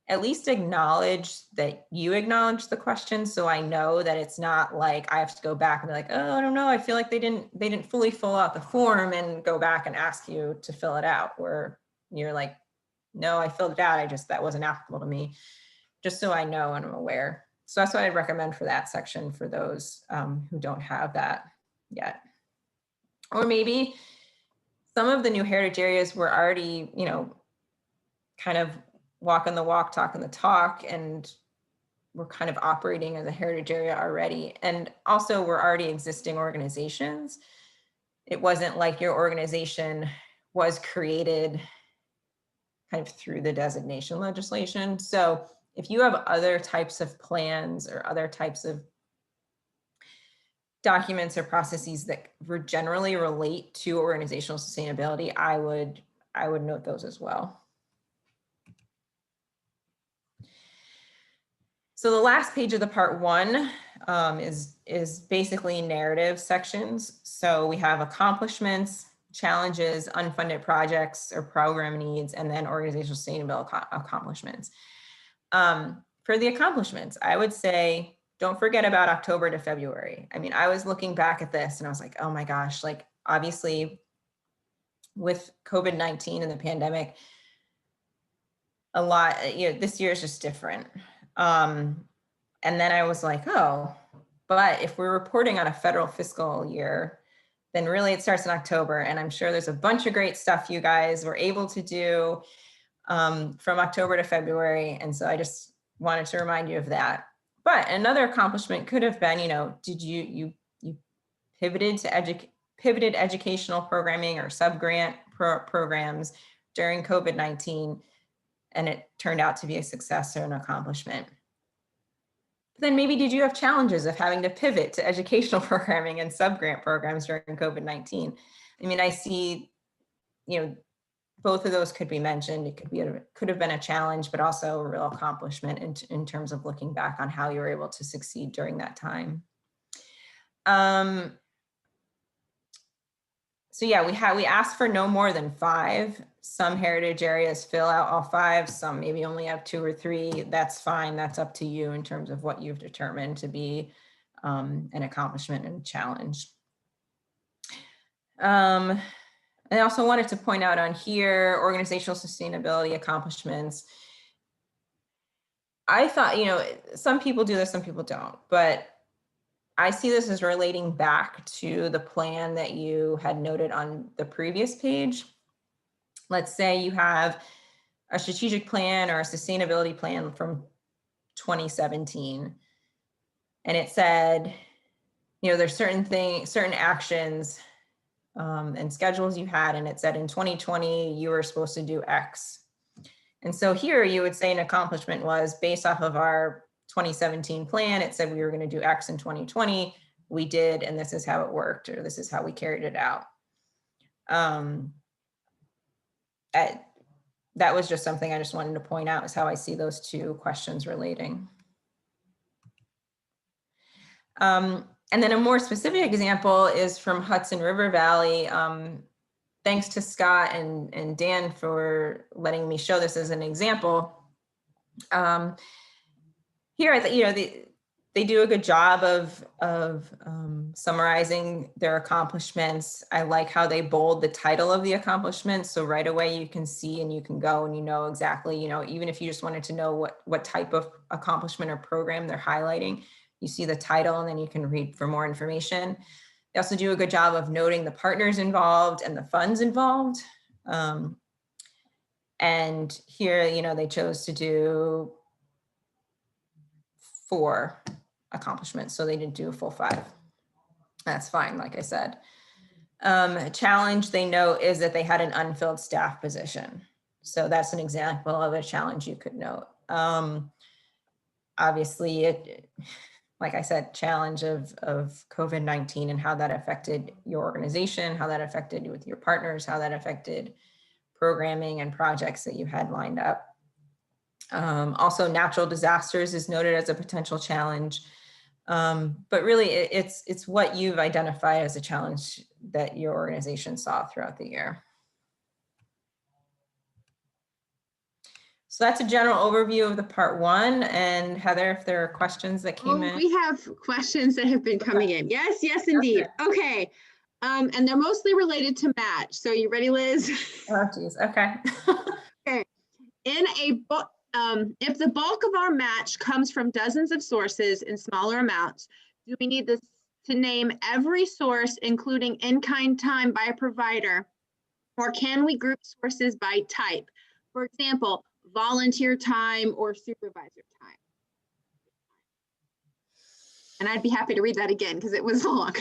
At least acknowledge that you acknowledge the question, so I know that it's not like I have to go back and be like, oh, I don't know, I feel like they didn't fully fill out the form, and go back and ask you to fill it out, where you're like, no, I filled it out, that wasn't applicable to me, just so I know and I'm aware. So that's what I'd recommend for that section for those who don't have that yet. Or maybe some of the new heritage areas were already, you know, kind of walking the walk, talking the talk, and we're kind of operating as a heritage area already. And also we're already existing organizations. It wasn't like your organization was created kind of through the designation legislation. So if you have other types of plans or other types of documents or processes that generally relate to organizational sustainability, I would note those as well. So the last page of the part one is basically narrative sections. So we have accomplishments, challenges, unfunded projects or program needs, and then organizational sustainability accomplishments. For the accomplishments, I would say, don't forget about October to February. I mean, I was looking back at this and I was like, oh my gosh, like obviously with COVID-19 and the pandemic, a lot, you know, this year is just different. And then I was like, oh, but if we're reporting on a federal fiscal year, then really it starts in October. And I'm sure there's a bunch of great stuff you guys were able to do from October to February. And so I just wanted to remind you of that. But another accomplishment could have been, you know, did you pivoted to pivoted educational programming or sub-grant programs during COVID-19, and it turned out to be a success or an accomplishment. Then maybe did you have challenges of having to pivot to educational programming and sub-grant programs during COVID-19? I mean, I see, you know, both of those could be mentioned. It could have been a challenge, but also a real accomplishment in terms of looking back on how you were able to succeed during that time. So yeah, we asked for no more than 5. Some heritage areas fill out all 5, some maybe only have 2 or 3. That's fine. That's up to you in terms of what you've determined to be an accomplishment and a challenge. I also wanted to point out on here, organizational sustainability accomplishments. I thought, you know, some people do this, some people don't, but I see this as relating back to the plan that you had noted on the previous page. Let's say you have a strategic plan or a sustainability plan from 2017, and it said, you know, there's certain actions and schedules you had, and it said in 2020 you were supposed to do X. And so here you would say an accomplishment was based off of our 2017 plan. It said we were going to do X in 2020. We did, and this is how it worked, or this is how we carried it out. That was just something I just wanted to point out, is how I see those two questions relating. And then a more specific example is from Hudson River Valley. Thanks to Scott and Dan for letting me show this as an example. Here, I think, you know, they do a good job of summarizing their accomplishments. I like how they bold the title of the accomplishment. So right away you can see and you can go and you know exactly, you know, even if you just wanted to know what type of accomplishment or program they're highlighting, you see the title and then you can read for more information. They also do a good job of noting the partners involved and the funds involved. And here, you know, they chose to do 4 accomplishments, so they didn't do a full 5. That's fine, like I said. A challenge they note is that they had an unfilled staff position. So that's an example of a challenge you could note. Obviously, like I said, challenge of COVID-19 and how that affected your organization, how that affected you with your partners, how that affected programming and projects that you had lined up. Also, natural disasters is noted as a potential challenge, but really it's what you've identified as a challenge that your organization saw throughout the year. So that's a general overview of the part 1. And Heather, if there are questions that came in. We have questions that have been coming in. Yes, indeed. Okay. And they're mostly related to match. So you ready, Liz? Oh, geez. Okay. Okay. If the bulk of our match comes from dozens of sources in smaller amounts, do we need this to name every source, including in-kind time by a provider? Or can we group sources by type? For example, volunteer time or supervisor time. And I'd be happy to read that again because it was long.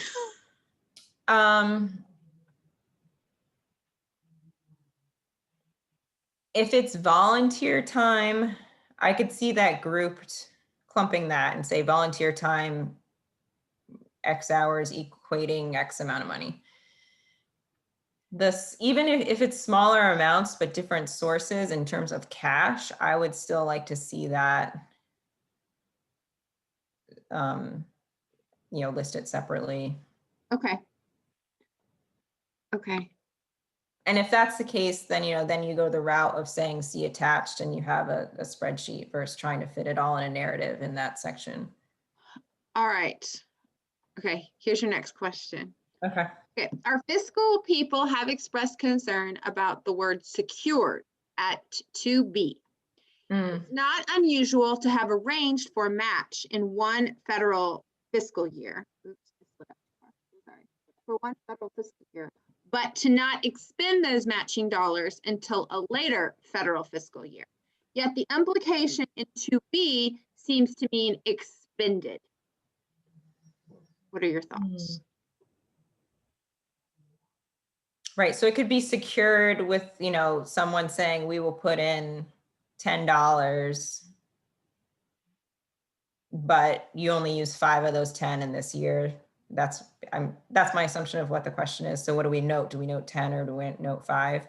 If it's volunteer time, I could see that grouped, clumping that and say volunteer time, X hours equating X amount of money. This, even if it's smaller amounts, but different sources in terms of cash, I would still like to see that, listed separately. Okay. Okay. And if that's the case, then, then you go the route of saying see attached and you have a spreadsheet versus trying to fit it all in a narrative in that section. All right. Okay, here's your next question. Okay. Okay, our fiscal people have expressed concern about the word secured at 2B. It's not unusual to have arranged for a match in one federal fiscal year. For one federal fiscal year, but to not expend those matching dollars until a later federal fiscal year. Yet the implication in 2B seems to mean expended. What are your thoughts? Right. So it could be secured with, someone saying we will put in $10, but you only use 5 of those 10 in this year. That's my assumption of what the question is. So what do we note? Do we note 10 or do we note 5?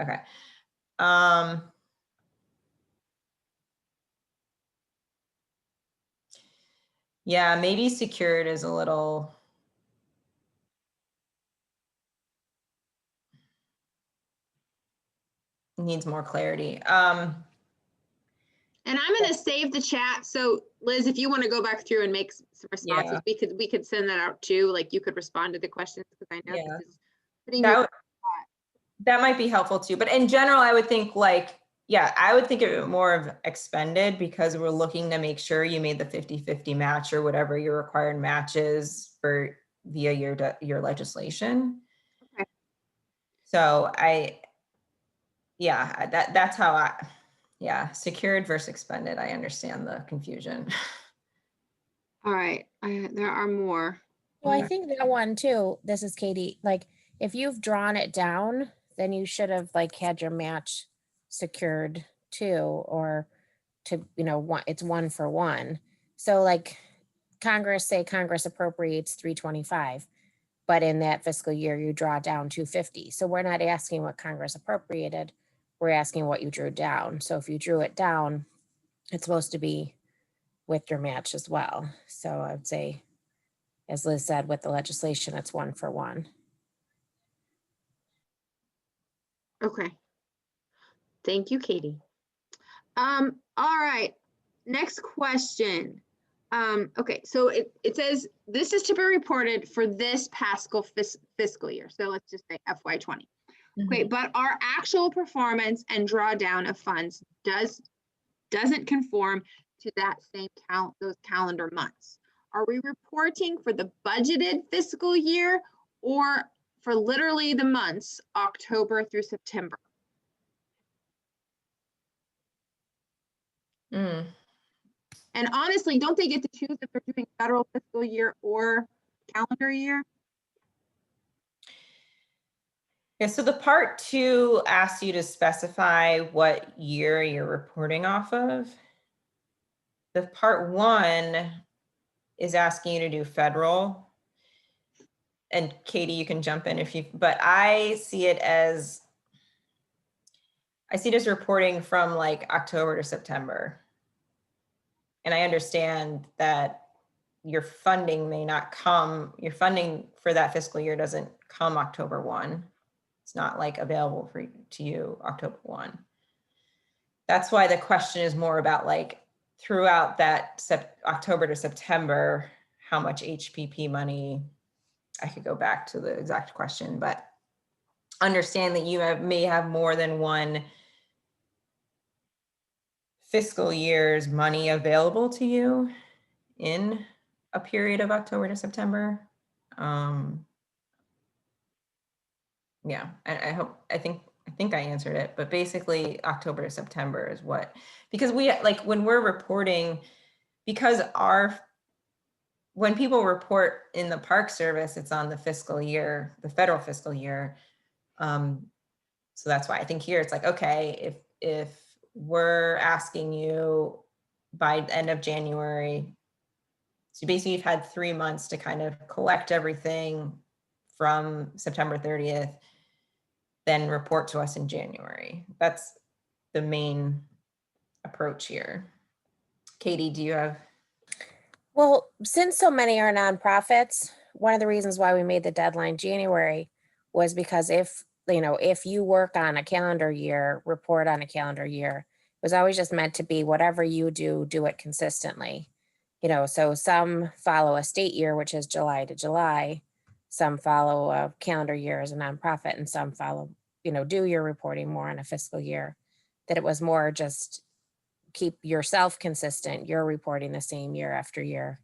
Okay. Yeah, maybe secured is a little. Needs more clarity. And I'm going to save the chat. So Liz, if you want to go back through and make some responses, we could send that out too. Like you could respond to the questions because I know this is putting you. That might be helpful too. But in general, I would think I would think of it more of expended because we're looking to make sure you made the 50-50 match or whatever your required matches for via your legislation. Okay. So that's how secured versus expended. I understand the confusion. All right, there are more. Well, I think that one too, this is Katie, like if you've drawn it down, then you should have had your match secured too, or to, it's 1 for 1. So Congress appropriates 325, but in that fiscal year you draw down 250. So we're not asking what Congress appropriated, we're asking what you drew down. So if you drew it down, it's supposed to be with your match as well. So I'd say, as Liz said, with the legislation, it's 1 for 1. Okay. Thank you, Katie. All right, next question. Okay, so it says this is to be reported for this fiscal year. So let's just say FY20. Okay, but our actual performance and drawdown of funds doesn't conform to that same those calendar months. Are we reporting for the budgeted fiscal year or for literally the months October through September? And honestly, don't they get to choose if they're doing federal fiscal year or calendar year? Yeah, so the part 2 asks you to specify what year you're reporting off of. The part 1 is asking you to do federal. And Katie, you can jump in but I see it as reporting from October to September. And I understand that your funding may not come, your funding for that fiscal year doesn't come October 1. It's not available to you October 1. That's why the question is more about throughout that October to September, how much HPP money. I could go back to the exact question, but understand that you may have more than one fiscal year's money available to you in a period of October to September. Yeah, I think I answered it, but basically October to September is what, because we, like, when we're reporting, because when people report in the Park Service, it's on the fiscal year, the federal fiscal year. So that's why I think here it's like, okay, if we're asking you by the end of January, so basically you've had 3 months to kind of collect everything from September 30th, then report to us in January. That's the main approach here. Katie, do you have? Well, since so many are nonprofits, one of the reasons why we made the deadline January was because if you work on a calendar year, report on a calendar year, it was always just meant to be whatever you do it consistently. So some follow a state year, which is July to July. Some follow a calendar year as a nonprofit, and some follow, do your reporting more on a fiscal year. That it was more just keep yourself consistent, you're reporting the same year after year,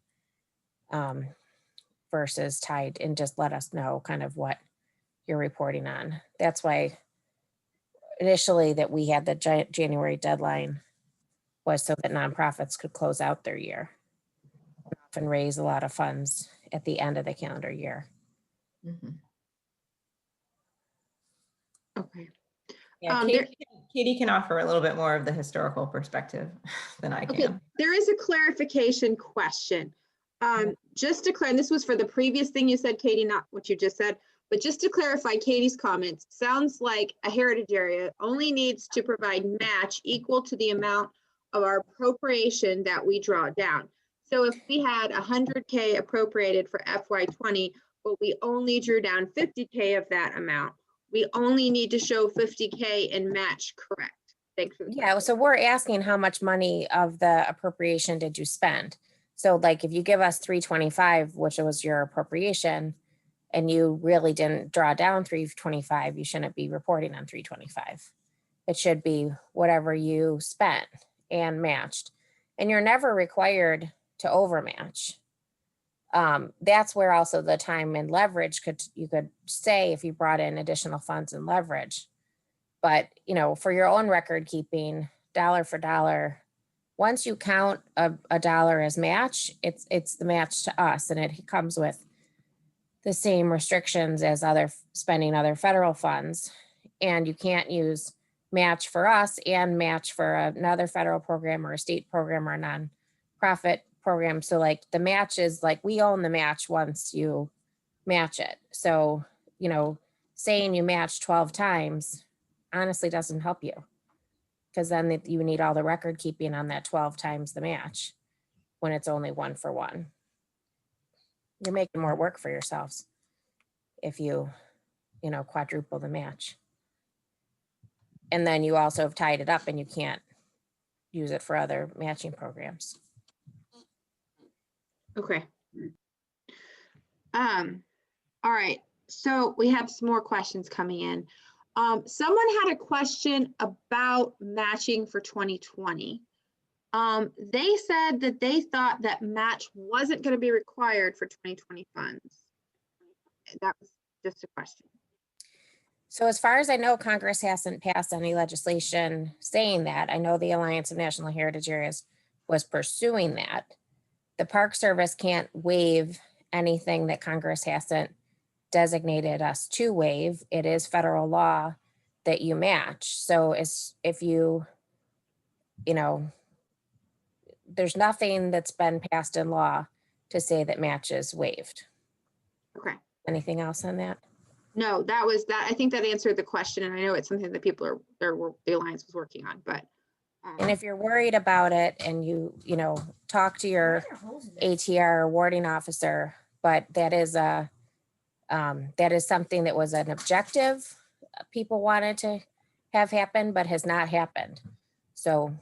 versus tied, and just let us know kind of what you're reporting on. That's why initially that we had the January deadline, was so that nonprofits could close out their year and raise a lot of funds at the end of the calendar year. Okay. Yeah, Katie can offer a little bit more of the historical perspective than I can. Okay, there is a clarification question. Just to clarify, and this was for the previous thing you said, Katie, not what you just said, but just to clarify Katie's comments, sounds like a heritage area only needs to provide match equal to the amount of our appropriation that we draw down. So if we had 100K appropriated for FY20, but we only drew down 50K of that amount, we only need to show 50K in match, correct? Thanks for the Yeah, so we're asking how much money of the appropriation did you spend? So like if you give us 325, which was your appropriation, and you really didn't draw down 325, you shouldn't be reporting on 325. It should be whatever you spent and matched. And you're never required to overmatch. That's where also the time and leverage you could say if you brought in additional funds and leverage. But for your own record keeping, dollar for dollar, once you count a dollar as match, it's the match to us, and it comes with the same restrictions as spending other federal funds. And you can't use match for us and match for another federal program or a state program or a nonprofit program. So like the match is like, we own the match once you match it. So, saying you match 12 times honestly doesn't help you, because then you need all the record keeping on that 12 times the match when it's only 1 for 1. You're making more work for yourselves if you quadruple the match. And then you also have tied it up and you can't use it for other matching programs. Okay. All right, so we have some more questions coming in. Someone had a question about matching for 2020. They said that they thought that match wasn't going to be required for 2020 funds. That was just a question. So as far as I know, Congress hasn't passed any legislation saying that. I know the Alliance of National Heritage Areas was pursuing that. The Park Service can't waive anything that Congress hasn't designated us to waive. It is federal law that you match. So if you there's nothing that's been passed in law to say that match is waived. Okay. Anything else on that? No, that was that. I think that answered the question, and I know it's something that people the Alliance was working on, but. And if you're worried about it and you talk to your ATR awarding officer, but that is something that was an objective people wanted to have happen, but has not happened. So,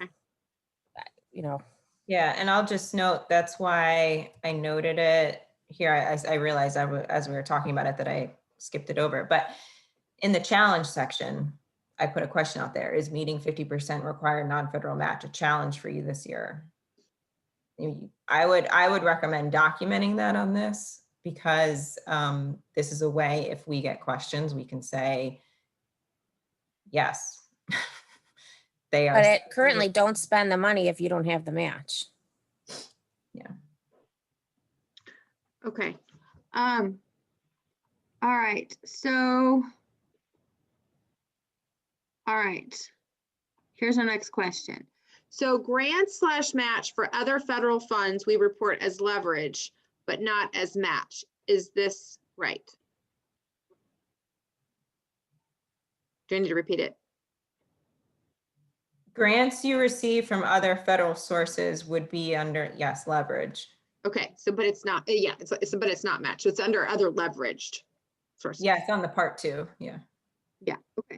Yeah, and I'll just note, that's why I noted it here. I realized as we were talking about it that I skipped it over, but in the challenge section, I put a question out there. Is meeting 50% required non-federal match a challenge for you this year? I would recommend documenting that on this, because this is a way, if we get questions, we can say, yes, they are. But it currently don't spend the money if you don't have the match. Yeah. Okay. All right. So, all right. Here's our next question. So grant/match for other federal funds we report as leverage, but not as match. Is this right? Do I need to repeat it? Grants you receive from other federal sources would be under, yes, leverage. Okay, so but it's not, yeah, but it's not match. So it's under other leveraged sources. Yeah, it's on the part 2. Yeah. Yeah, okay.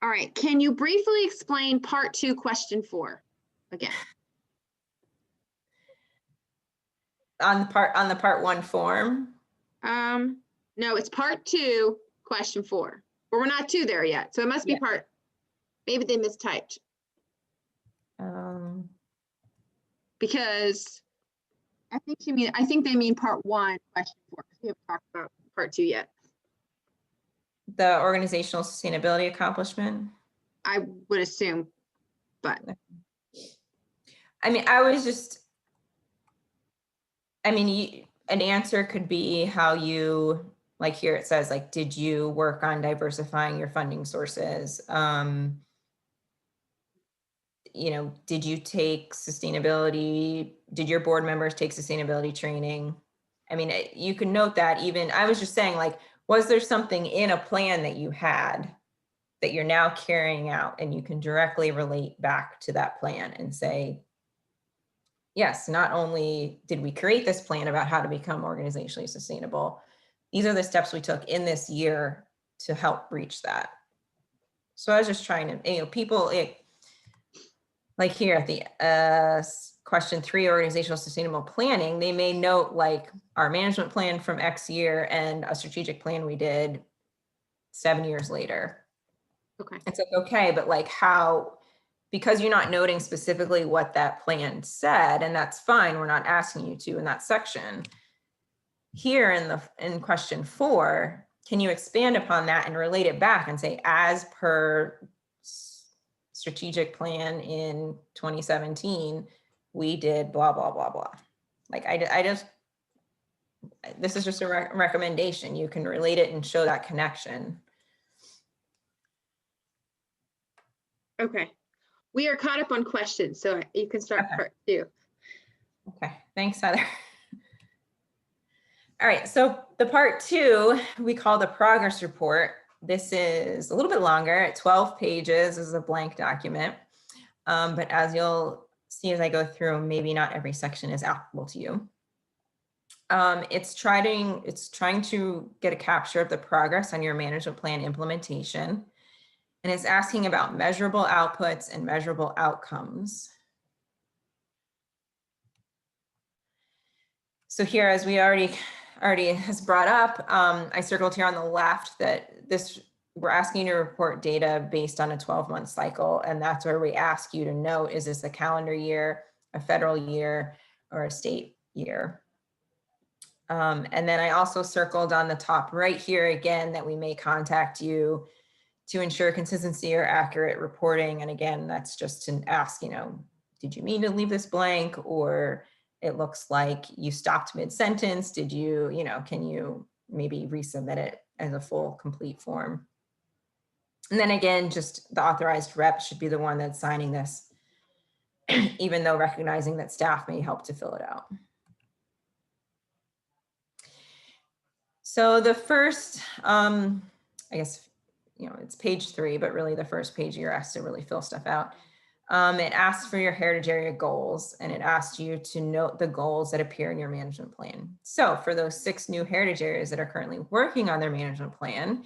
All right, can you briefly explain part 2, question 4 again? On the part 1 form. No, it's part 2, question 4. But we're not 2 there yet, so it must be Yeah. part, maybe they mistyped. Because I think they mean part 1, question 4. We haven't talked about part 2 yet. The organizational sustainability accomplishment. I would assume, but I mean, an answer could be how you, like here it says, like, did you work on diversifying your funding sources? Did you take sustainability? Did your board members take sustainability training? I mean, you can note that. Even, I was just saying, like, was there something in a plan that you had that you're now carrying out, and you can directly relate back to that plan and say, yes, not only did we create this plan about how to become organizationally sustainable, these are the steps we took in this year to help reach that. So I was just trying to, people, like here at the question 3, organizational sustainable planning, they may note like our management plan from X year and a strategic plan we did 7 years later. okay. It's like, okay, but like how, because you're not noting specifically what that plan said, and that's fine, we're not asking you to in that section. Here in question 4, can you expand upon that and relate it back and say, as per strategic plan in 2017, we did blah, blah, blah, blah. Like this is just a recommendation. You can relate it and show that connection. Okay. We are caught up on questions, so you can start part 2. Okay, thanks, Heather. All right, so the part 2 we call the progress report. This is a little bit longer, at 12 pages. This is a blank document. But as you'll see as I go through, maybe not every section is applicable to you. It's trying to get a capture of the progress on your management plan implementation. And it's asking about measurable outputs and measurable outcomes. So here, as we already has brought up, I circled here on the left that we're asking you to report data based on a 12-month cycle. And that's where we ask you to note, is this a calendar year, a federal year, or a state year? And then I also circled on the top right here again that we may contact you to ensure consistency or accurate reporting. And again, that's just to ask, did you mean to leave this blank, or it looks like you stopped mid-sentence? Did you, can you maybe resubmit it as a full, complete form? And then again, just the authorized rep should be the one that's signing this, even though recognizing that staff may help to fill it out. So the first, I guess, it's page 3, but really the first page you're asked to really fill stuff out. It asks for your heritage area goals, and it asks you to note the goals that appear in your management plan. So for those 6 new heritage areas that are currently working on their management plan,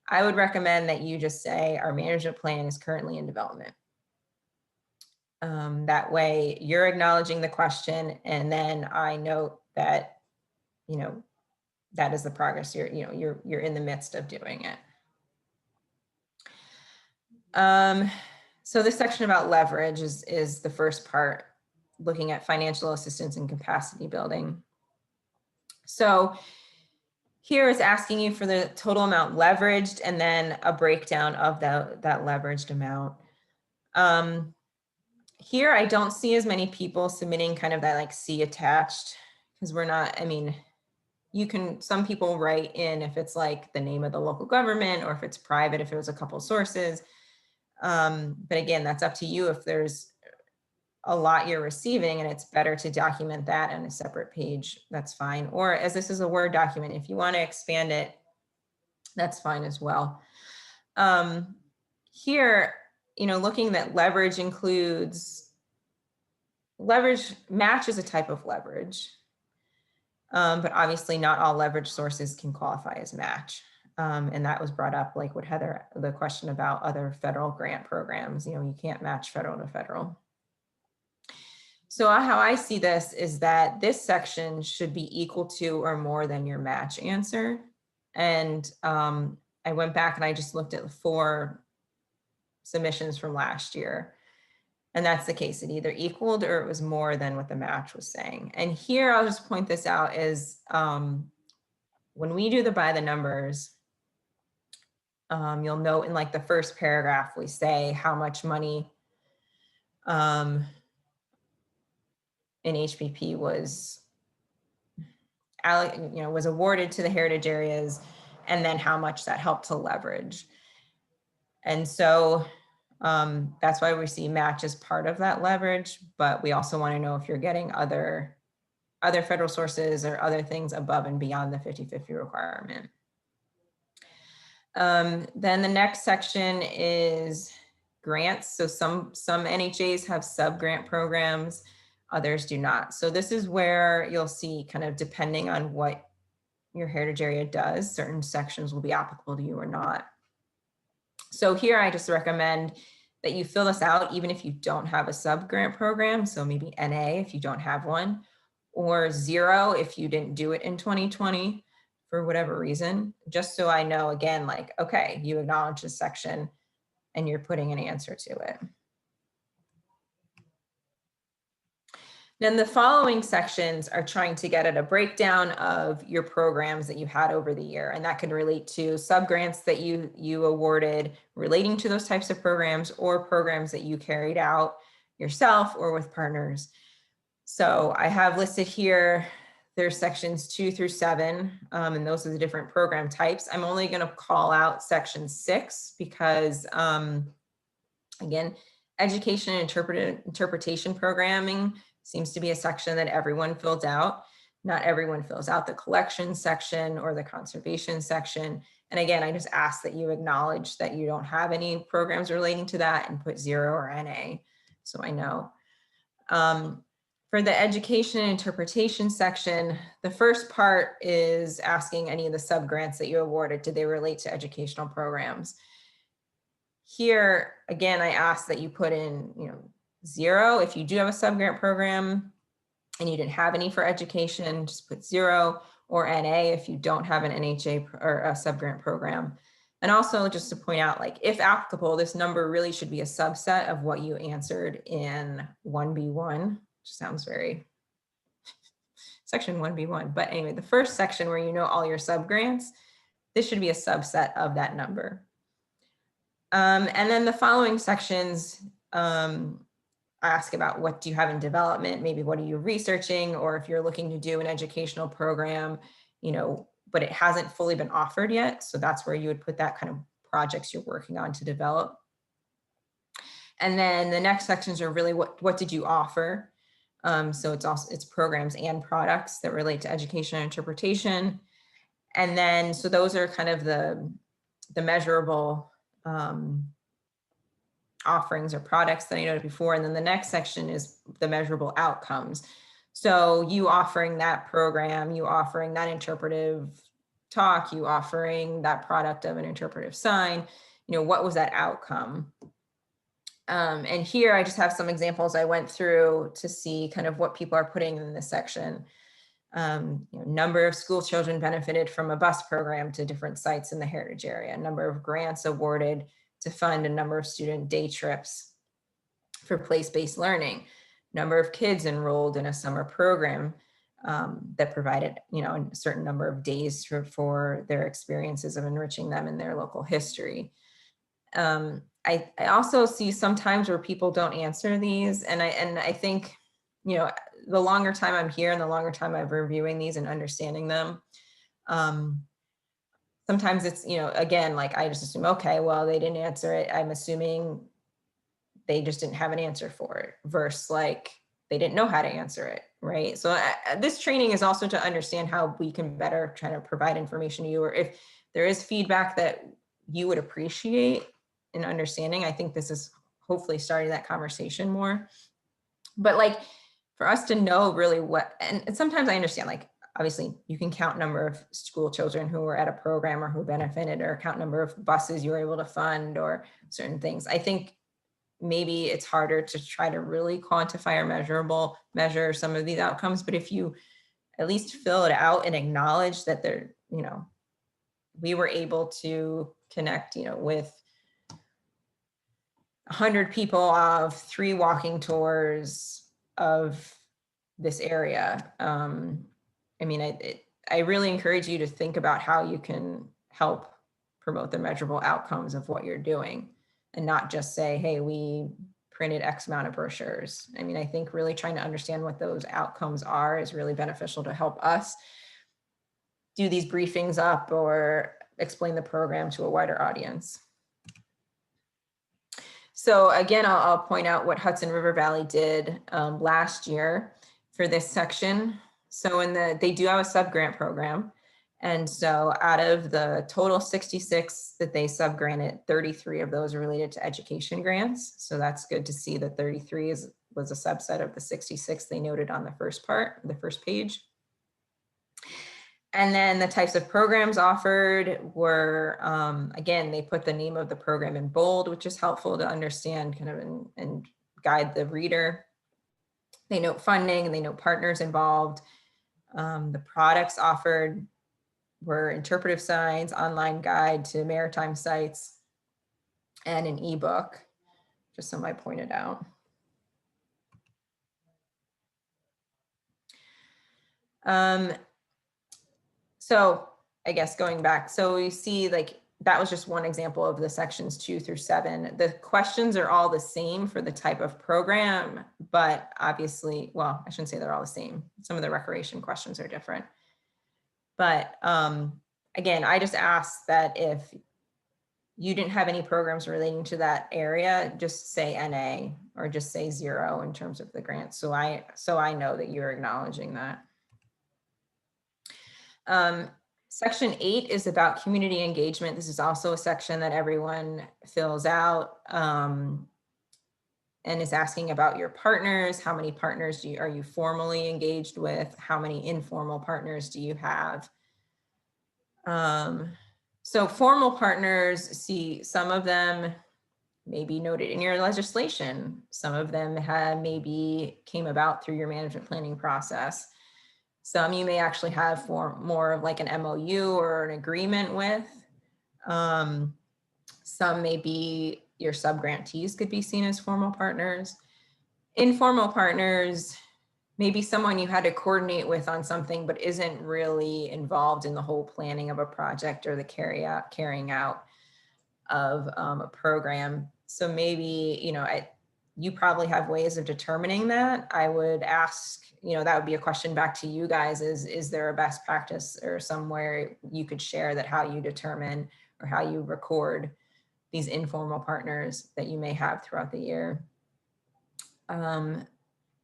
I would recommend that you just say our management plan is currently in development. That way you're acknowledging the question, and then I note that, that is the progress you're in the midst of doing it. So this section about leverage is the first part, looking at financial assistance and capacity building. So here it's asking you for the total amount leveraged and then a breakdown of that leveraged amount. Here I don't see as many people submitting kind of that like C attached, because we're not, I mean, you can, some people write in if it's like the name of the local government, or if it's private, if it was a couple sources. But again, that's up to you. If there's a lot you're receiving and it's better to document that on a separate page, that's fine. Or as this is a Word document, if you want to expand it, that's fine as well. Here, you know, looking that leverage includes, leverage, match is a type of leverage. But obviously not all leverage sources can qualify as match. And that was brought up, like with Heather, the question about other federal grant programs, you know, you can't match federal to federal. So how I see this is that this section should be equal to or more than your match answer. And I went back and I just looked at the 4 submissions from last year. And that's the case. It either equaled or it was more than what the match was saying. And here I'll just point this out is when we do the by the numbers, you'll note in like the first paragraph, we say how much money in HPP was, was awarded to the heritage areas, and then how much that helped to leverage. And so that's why we see match as part of that leverage, but we also want to know if you're getting other federal sources or other things above and beyond the 50-50 requirement. Then the next section is grants. So some NHAs have sub-grant programs, others do not. So this is where you'll see, kind of depending on what your heritage area does, certain sections will be applicable to you or not. So here I just recommend that you fill this out even if you don't have a sub-grant program. So maybe NA if you don't have one, or 0 if you didn't do it in 2020 for whatever reason, just so I know, again, like, okay, you acknowledge this section and you're putting an answer to it. Then the following sections are trying to get at a breakdown of your programs that you had over the year. And that can relate to sub-grants that you awarded relating to those types of programs, or programs that you carried out yourself or with partners. So I have listed here, there's sections 2 through 7, and those are the different program types. I'm only going to call out section 6 because, again, education and interpretation programming seems to be a section that everyone fills out. Not everyone fills out the collection section or the conservation section. And again, I just ask that you acknowledge that you don't have any programs relating to that and put 0 or NA, so I know. For the education and interpretation section, the first part is asking any of the sub-grants that you awarded, did they relate to educational programs? Here, again, I ask that you put in, 0 if you do have a sub-grant program and you didn't have any for education, just put 0, or NA if you don't have an NHA or a sub-grant program. And also just to point out, like, if applicable, this number really should be a subset of what you answered in 1B1, which sounds very section 1B1. But anyway, the first section where you know all your sub-grants, this should be a subset of that number. And then the following sections, ask about what do you have in development, maybe what are you researching, or if you're looking to do an educational program, but it hasn't fully been offered yet. So that's where you would put that kind of projects you're working on to develop. And then the next sections are really what did you offer? So it's programs and products that relate to education and interpretation. And then, so those are kind of the measurable offerings or products that I noted before. And then the next section is the measurable outcomes. So you offering that program, you offering that interpretive talk, you offering that product of an interpretive sign, what was that outcome? And here I just have some examples I went through to see kind of what people are putting in this section. Number of school children benefited from a bus program to different sites in the heritage area, number of grants awarded to fund a number of student day trips, for place-based learning, number of kids enrolled in a summer program that provided, a certain number of days for their experiences of enriching them in their local history. I also see sometimes where people don't answer these, and I think, the longer time I'm here and the longer time I'm reviewing these and understanding them, sometimes it's, again, like I just assume, okay, well, they didn't answer it. I'm assuming they just didn't have an answer for it, versus like they didn't know how to answer it, right? So this training is also to understand how we can better try to provide information to you, or if there is feedback that you would appreciate in understanding. I think this is hopefully starting that conversation more. But like for us to know really what, and sometimes I understand, like obviously you can count number of school children who were at a program or who benefited, or count number of buses you were able to fund, or certain things. I think maybe it's harder to try to really quantify or measure some of these outcomes. But if you at least fill it out and acknowledge that they're, we were able to connect, with 100 people of 3 walking tours of this area. I mean, I really encourage you to think about how you can help promote the measurable outcomes of what you're doing, and not just say, hey, we printed X amount of brochures. I mean, I think really trying to understand what those outcomes are is really beneficial to help us do these briefings up or explain the program to a wider audience. So again, I'll point out what Hudson River Valley did last year for this section. So they do have a sub-grant program. And so out of the total 66 that they sub-granted, 33 of those are related to education grants. So that's good to see that 33 was a subset of the 66 they noted on the first page. And then the types of programs offered were, again, they put the name of the program in bold, which is helpful to understand kind of and guide the reader. They note funding and they note partners involved. The products offered were interpretive signs, online guide to maritime sites, and an ebook, just some I pointed out. So I guess going back, so we see like that was just one example of the sections 2 through 7. The questions are all the same for the type of program, but obviously, well, I shouldn't say they're all the same. Some of the recreation questions are different. But again, I just asked that if you didn't have any programs relating to that area, just say NA or just say 0 in terms of the grant. So I know that you're acknowledging that. Section 8 is about community engagement. This is also a section that everyone fills out and is asking about your partners. How many partners are you formally engaged with? How many informal partners do you have? So formal partners, see some of them may be noted in your legislation. Some of them maybe came about through your management planning process. Some you may actually have more of like an MOU or an agreement with. Some may be your sub-grantees could be seen as formal partners. Informal partners, maybe someone you had to coordinate with on something but isn't really involved in the whole planning of a project or the carrying out of a program. So maybe, you probably have ways of determining that. I would ask, that would be a question back to you guys, is there a best practice or somewhere you could share that how you determine or how you record these informal partners that you may have throughout the year.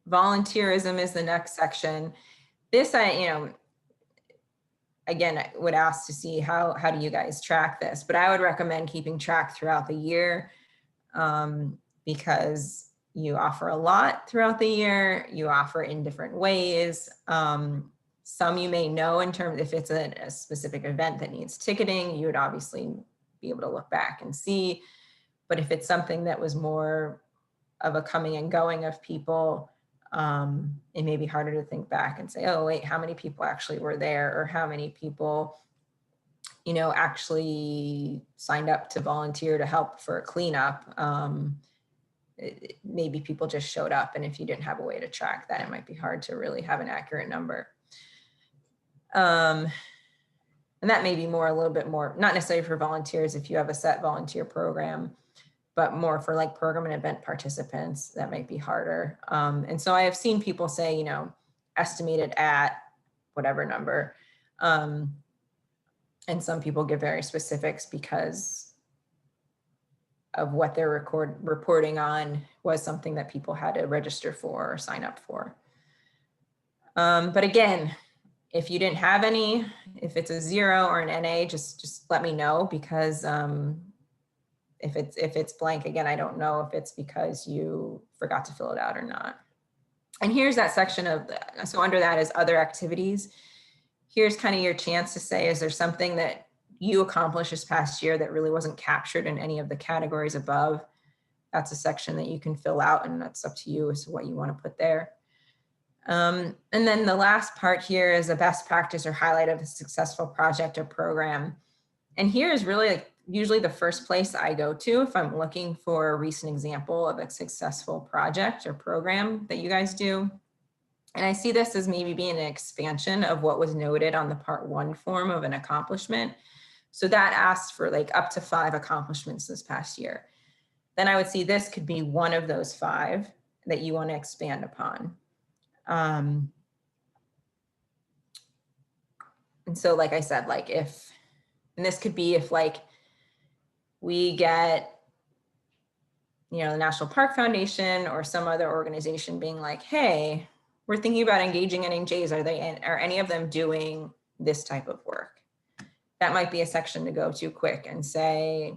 Volunteerism is the next section. This, again, I would ask to see how do you guys track this, but I would recommend keeping track throughout the year because you offer a lot throughout the year. You offer in different ways. Some you may know in terms, if it's a specific event that needs ticketing, you would obviously be able to look back and see. But if it's something that was more of a coming and going of people, it may be harder to think back and say, oh, wait, how many people actually were there, or how many people, actually signed up to volunteer to help for a cleanup. maybe people just showed up, and if you didn't have a way to track that, it might be hard to really have an accurate number. And that may be a little bit more, not necessarily for volunteers if you have a set volunteer program, but more for like program and event participants, that might be harder. And so I have seen people say, estimated at whatever number. And some people give very specifics because of what they're reporting on was something that people had to register for or sign up for. But again, if you didn't have any, if it's a 0 or an NA, just let me know, because if it's blank, again, I don't know if it's because you forgot to fill it out or not. And here's that section of, so under that is other activities. Here's kind of your chance to say, is there something that you accomplished this past year that really wasn't captured in any of the categories above? That's a section that you can fill out, and that's up to you as to what you want to put there. And then the last part here is a best practice or highlight of a successful project or program. And here is really like usually the first place I go to if I'm looking for a recent example of a successful project or program that you guys do. And I see this as maybe being an expansion of what was noted on the part 1 form of an accomplishment. So that asked for like up to 5 accomplishments this past year. Then I would see this could be one of those 5 that you want to expand upon. And so, like I said, like if, and this could be if like we get, the National Park Foundation or some other organization being like, hey, we're thinking about engaging NHAs. Are any of them doing this type of work? That might be a section to go to quick and say,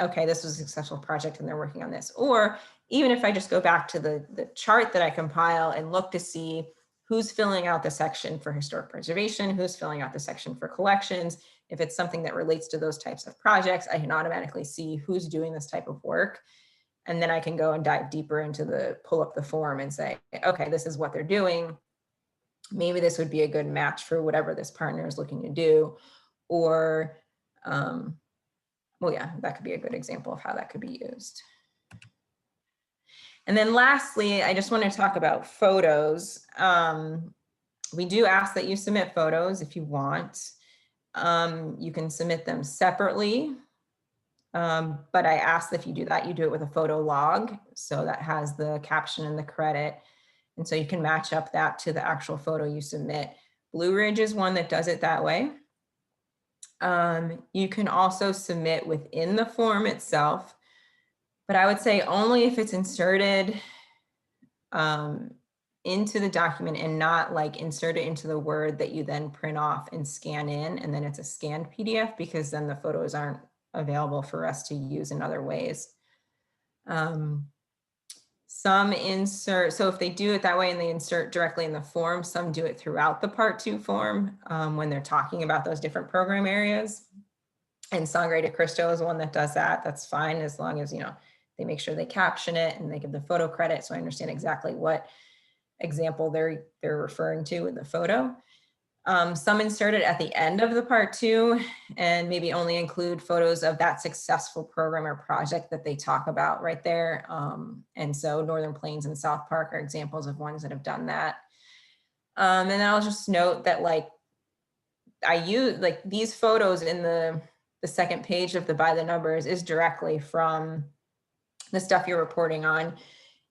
okay, this was a successful project and they're working on this. Or even if I just go back to the chart that I compile and look to see who's filling out the section for historic preservation, who's filling out the section for collections. If it's something that relates to those types of projects, I can automatically see who's doing this type of work. And then I can go and dive deeper into pull up the form and say, okay, this is what they're doing. Maybe this would be a good match for whatever this partner is looking to do. Or, well, yeah, that could be a good example of how that could be used. And then lastly, I just want to talk about photos. We do ask that you submit photos if you want. You can submit them separately, but I ask that if you do that, you do it with a photo log. So that has the caption and the credit. And so you can match up that to the actual photo you submit. Blue Ridge is one that does it that way. You can also submit within the form itself, but I would say only if it's inserted into the document and not like inserted into the Word that you then print off and scan in, and then it's a scanned PDF, because then the photos aren't available for us to use in other ways. Some insert, so if they do it that way and they insert directly in the form, some do it throughout the Part 2 form when they're talking about those different program areas. And Sangre de Cristo is one that does that. That's fine, as long as, they make sure they caption it and they give the photo credit, so I understand exactly what example they're referring to in the photo. Some insert it at the end of the Part 2 and maybe only include photos of that successful program or project that they talk about right there. And so Northern Plains and South Park are examples of ones that have done that. And then I'll just note that like I use like these photos in the second page of the by the numbers is directly from the stuff you're reporting on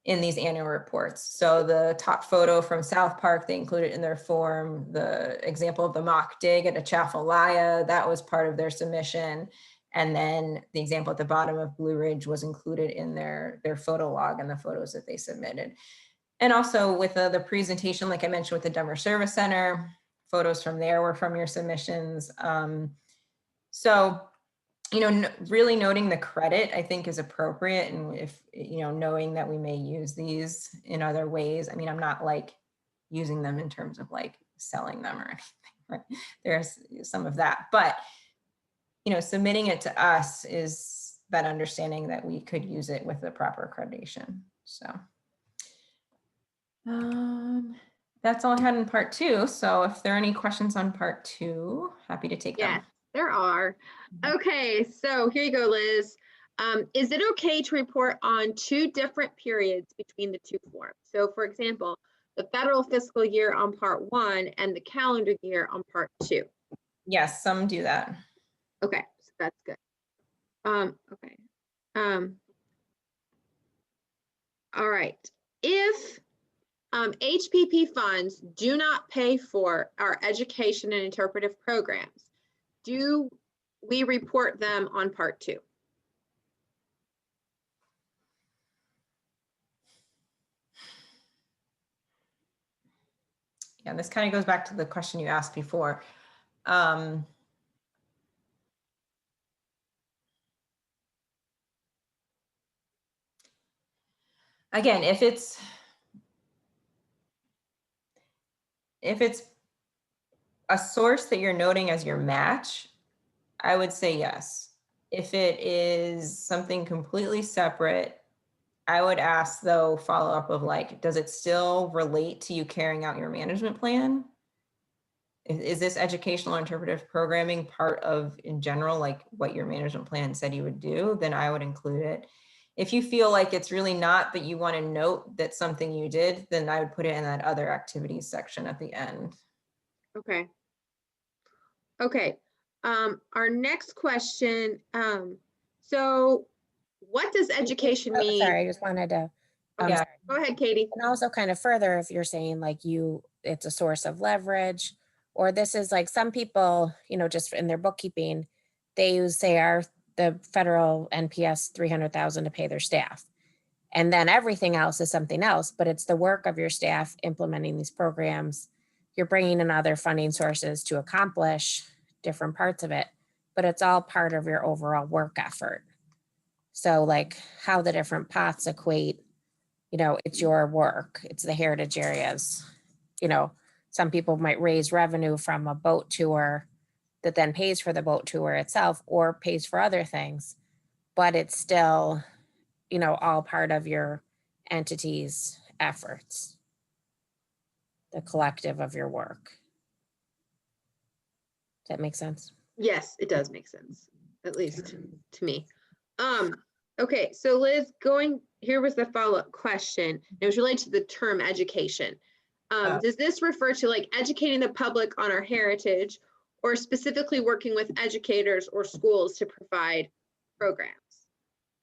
in these annual reports. So the top photo from South Park, they included in their form. The example of the mock dig at Atchafalaya, that was part of their submission. And then the example at the bottom of Blue Ridge was included in their photo log and the photos that they submitted. And also with the presentation, like I mentioned with the Denver Service Center, photos from there were from your submissions. So, really noting the credit, I think, is appropriate. And if, knowing that we may use these in other ways, I mean, I'm not like using them in terms of like selling them or anything, right? There's some of that, but, submitting it to us is that understanding that we could use it with the proper accreditation. So that's all I had in Part 2. So if there are any questions on Part 2, happy to take them. Yes, there are. Okay, so here you go, Liz. Is it okay to report on 2 different periods between the 2 forms? So for example, the federal fiscal year on part 1 and the calendar year on part 2. Yes, some do that. Okay, so that's good. Okay. All right. If HPP funds do not pay for our education and interpretive programs, do we report them on part 2? Yeah, this kind of goes back to the question you asked before. Again, if it's a source that you're noting as your match, I would say yes. If it is something completely separate, I would ask though, follow up of like, does it still relate to you carrying out your management plan? Is this educational interpretive programming part of, in general, like what your management plan said you would do? Then I would include it. If you feel like it's really not, but you want to note that something you did, then I would put it in that other activities section at the end. Okay. Okay. Our next question. So what does education mean? Sorry, I just wanted to. Yeah. Go ahead, Katie. And also kind of further, if you're saying like it's a source of leverage, or this is like some people, just in their bookkeeping, they use, say, the federal NPS 300,000 to pay their staff. And then everything else is something else, but it's the work of your staff implementing these programs. You're bringing in other funding sources to accomplish different parts of it, but it's all part of your overall work effort. So like how the different pots equate, it's your work, it's the heritage areas. Some people might raise revenue from a boat tour that then pays for the boat tour itself or pays for other things, but it's still, all part of your entity's efforts, the collective of your work. Does that make sense? Yes, it does make sense, at least to me. Okay, so Liz, here was the follow-up question. It was related to the term education. Does this refer to like educating the public on our heritage, or specifically working with educators or schools to provide programs?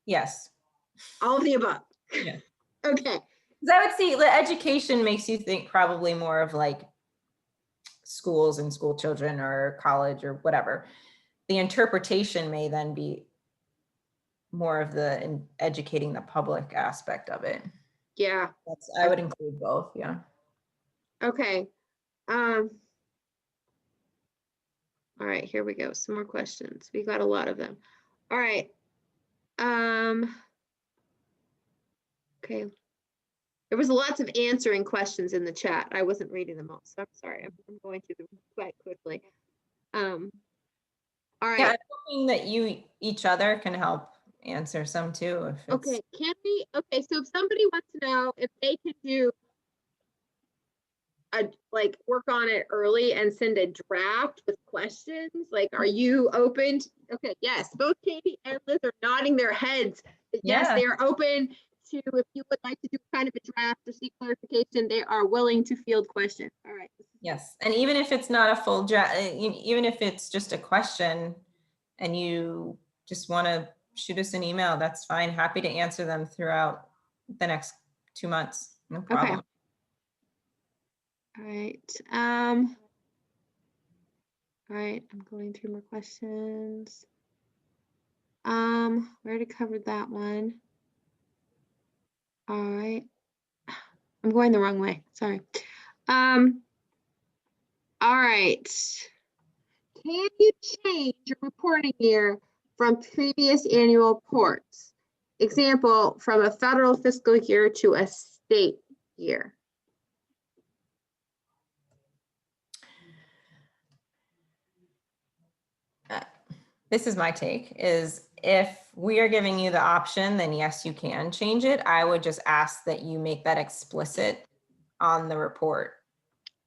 Yes. All of the above. Yeah. Okay. Because I would see the education makes you think probably more of like schools and school children or college or whatever. The interpretation may then be more of the educating the public aspect of it. Yeah. I would include both. Yeah. Okay. All right, here we go. Some more questions. We got a lot of them. All right. Okay. There was lots of answering questions in the chat. I wasn't reading them all, so I'm sorry. I'm going through them quite quickly. All right. Yeah, I'm hoping that you each other can help answer some too. If it's... Okay, okay, so if somebody wants to know if they can do work on it early and send a draft with questions, like, are you open okay, yes, both Katie and Liz are nodding their heads. Yes, they are open to, if you would like to do kind of a draft or seek clarification, they are willing to field questions. All right. Yes, and even if it's not a full draft, even if it's just a question and you just want to shoot us an email, that's fine. Happy to answer them throughout the next 2 months. No problem. Okay. All right. All right, I'm going through more questions. We already covered that one. All right. I'm going the wrong way. Sorry. All right. Can you change your reporting year from previous annual reports? Example, from a federal fiscal year to a state year. This is my take, is if we are giving you the option, then yes, you can change it. I would just ask that you make that explicit on the report.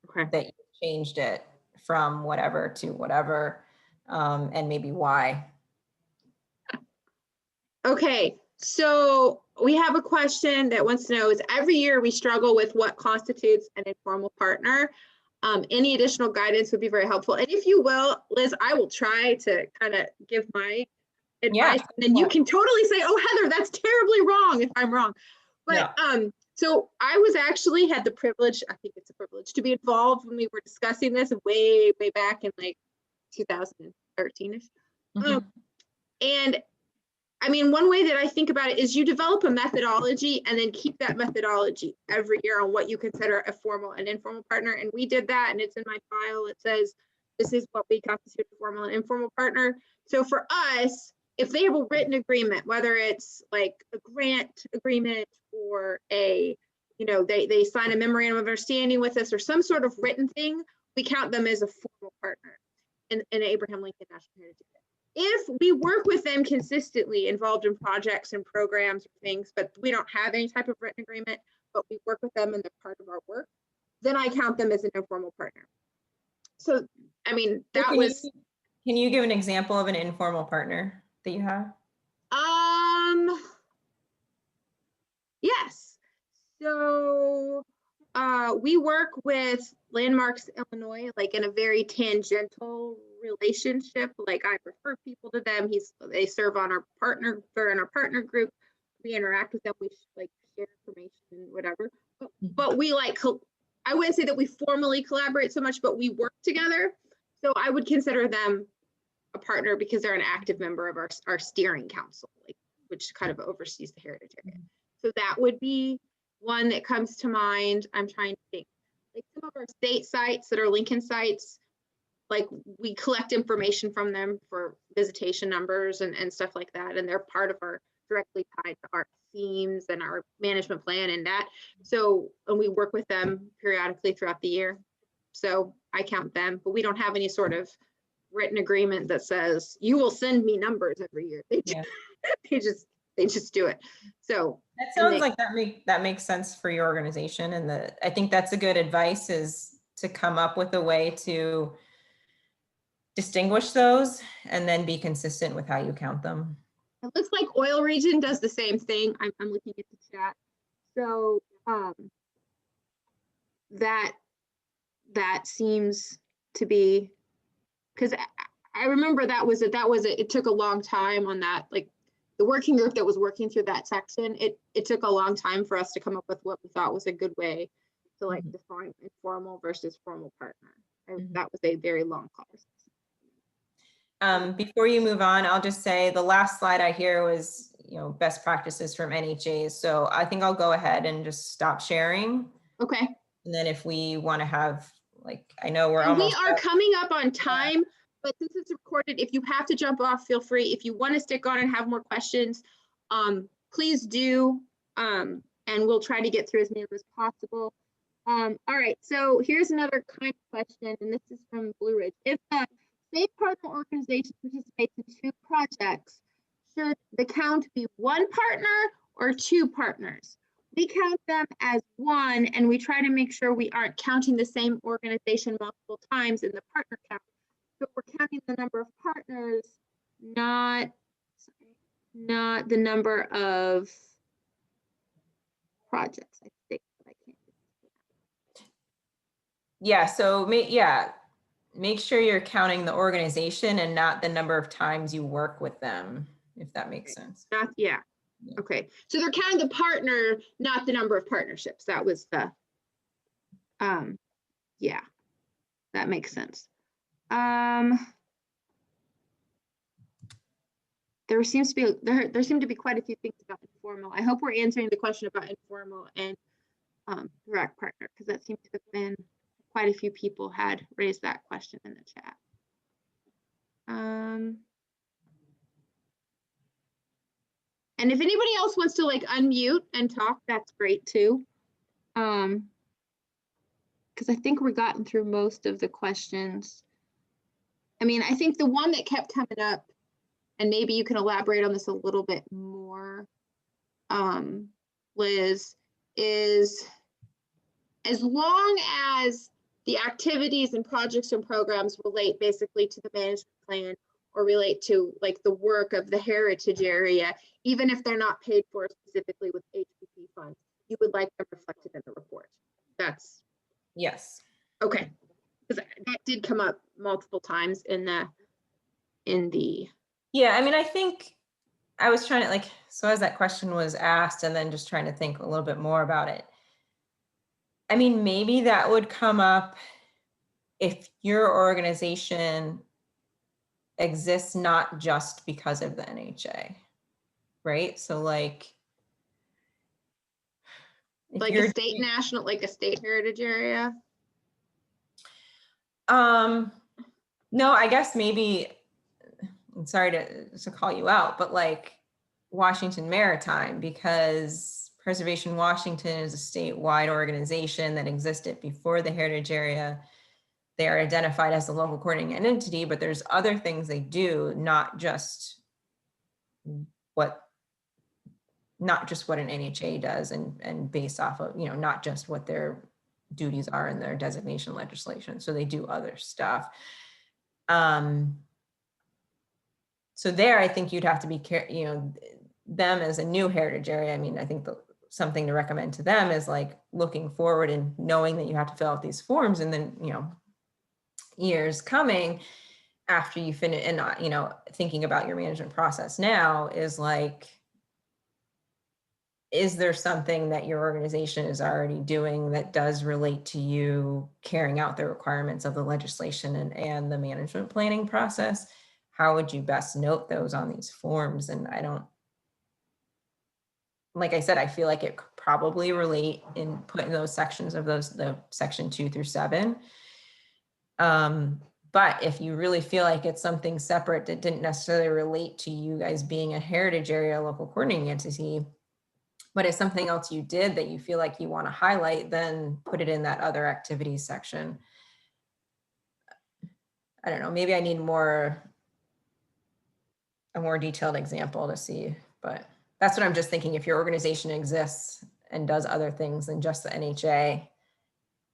Okay. That you changed it from whatever to whatever, and maybe why. Okay, so we have a question that wants to know is every year we struggle with what constitutes an informal partner. Any additional guidance would be very helpful. And if you will, Liz, I will try to kind of give my advice, and then you can totally say, oh, Heather, that's terribly wrong if I'm wrong. But so I was actually had the privilege, I think it's a privilege, to be involved when we were discussing this way back in like 2013ish. And I mean, one way that I think about it is you develop a methodology and then keep that methodology every year on what you consider a formal and informal partner. And we did that, and it's in my file. It says, this is what we constitute a formal and informal partner. So for us, if they have a written agreement, whether it's like a grant agreement or a, you know, they sign a memorandum of understanding with us or some sort of written thing, we count them as a formal partner in Abraham Lincoln National Heritage Area. If we work with them consistently involved in projects and programs or things, but we don't have any type of written agreement, but we work with them and they're part of our work, then I count them as an informal partner. So, I mean, that Can you give an example of an informal partner that you have? Yes. So, we work with Landmarks Illinois, like in a very tangential relationship. Like I refer people to them. They serve on our partner, they're in our partner group. We interact with them. We like share information, whatever. But we like, I wouldn't say that we formally collaborate so much, but we work together. So I would consider them a partner because they're an active member of our steering council, like, which kind of oversees the heritage area. So that would be one that comes to mind. I'm trying to think. Like some of our state sites that are Lincoln sites, like we collect information from them for visitation numbers and stuff like that. And they're part of our directly tied to our themes and our management plan and that. So, and we work with them periodically throughout the year. So I count them, but we don't have any sort of written agreement that says you will send me numbers every year. They just do it. So that sounds like that makes sense for your organization. And I think that's a good advice, is to come up with a way to distinguish those and then be consistent with how you count them. It looks like Oil Region does the same thing. I'm looking at the chat. So that seems to be, because I remember it took a long time on that, like the working group that was working through that section, it took a long time for us to come up with what we thought was a good way to like define informal versus formal partner. That was a very long conversation. Before you move on, I'll just say the last slide I hear was, you know, best practices from NHAs. So I think I'll go ahead and just stop sharing. Okay. And then if we want to have, like, I know we are coming up on time, but since it's recorded, if you have to jump off, feel free. If you want to stick on and have more questions, please do. And we'll try to get through as many as possible. All right, so here's another kind of question, and this is from Blue Ridge. If a state partner organization participates in 2 projects, should the count be 1 partner or 2 partners? We count them as 1, and we try to make sure we aren't counting the same organization multiple times in the partner count. So we're counting the number of partners, not the number of projects, I think. But I can't. Yeah, so make sure you're counting the organization and not the number of times you work with them, if that makes sense. Yeah. Okay, so they're counting the partner, not the number of partnerships. That was the, yeah, that makes sense. There seem to be quite a few things about informal. I hope we're answering the question about informal and direct partner, because that seems to have been quite a few people had raised that question in the chat. And if anybody else wants to like unmute and talk, that's great too. Because I think we've gotten through most of the questions. I mean, I think the one that kept coming up, and maybe you can elaborate on this a little bit more, Liz, is as long as the activities and projects and programs relate basically to the management plan or relate to like the work of the heritage area, even if they're not paid for specifically with HPP funds, you would like them reflected in the report. That's Yes. okay. Because that did come up multiple times in the Yeah, I mean, I think I was trying to like, so as that question was asked and then just trying to think a little bit more about it. I mean, maybe that would come up if your organization exists not just because of the NHA, right? So like, if like you're a state national, like a state heritage area. No, I guess maybe, I'm sorry to call you out, but like Washington Maritime, because Preservation Washington is a statewide organization that existed before the heritage area. They are identified as a local coordinating entity, but there's other things they do, not just what an NHA does, and based off of, you know, not just what their duties are in their designation legislation. So they do other stuff. So there, I think you'd have to be, you know, them as a new heritage area. I mean, I think something to recommend to them is like looking forward and knowing that you have to fill out these forms, and then, you know, years coming after you finish, and you know, thinking about your management process now is like, is there something that your organization is already doing that does relate to you carrying out the requirements of the legislation and the management planning process? How would you best note those on these forms? And I don't, like I said, I feel like it could probably relate in putting those sections of the section 2 through 7. But if you really feel like it's something separate that didn't necessarily relate to you guys being a heritage area local coordinating entity, but it's something else you did that you feel like you want to highlight, then put it in that other activities section. I don't know, maybe I need a more detailed example to see, but that's what I'm just thinking. If your organization exists and does other things than just the NHA,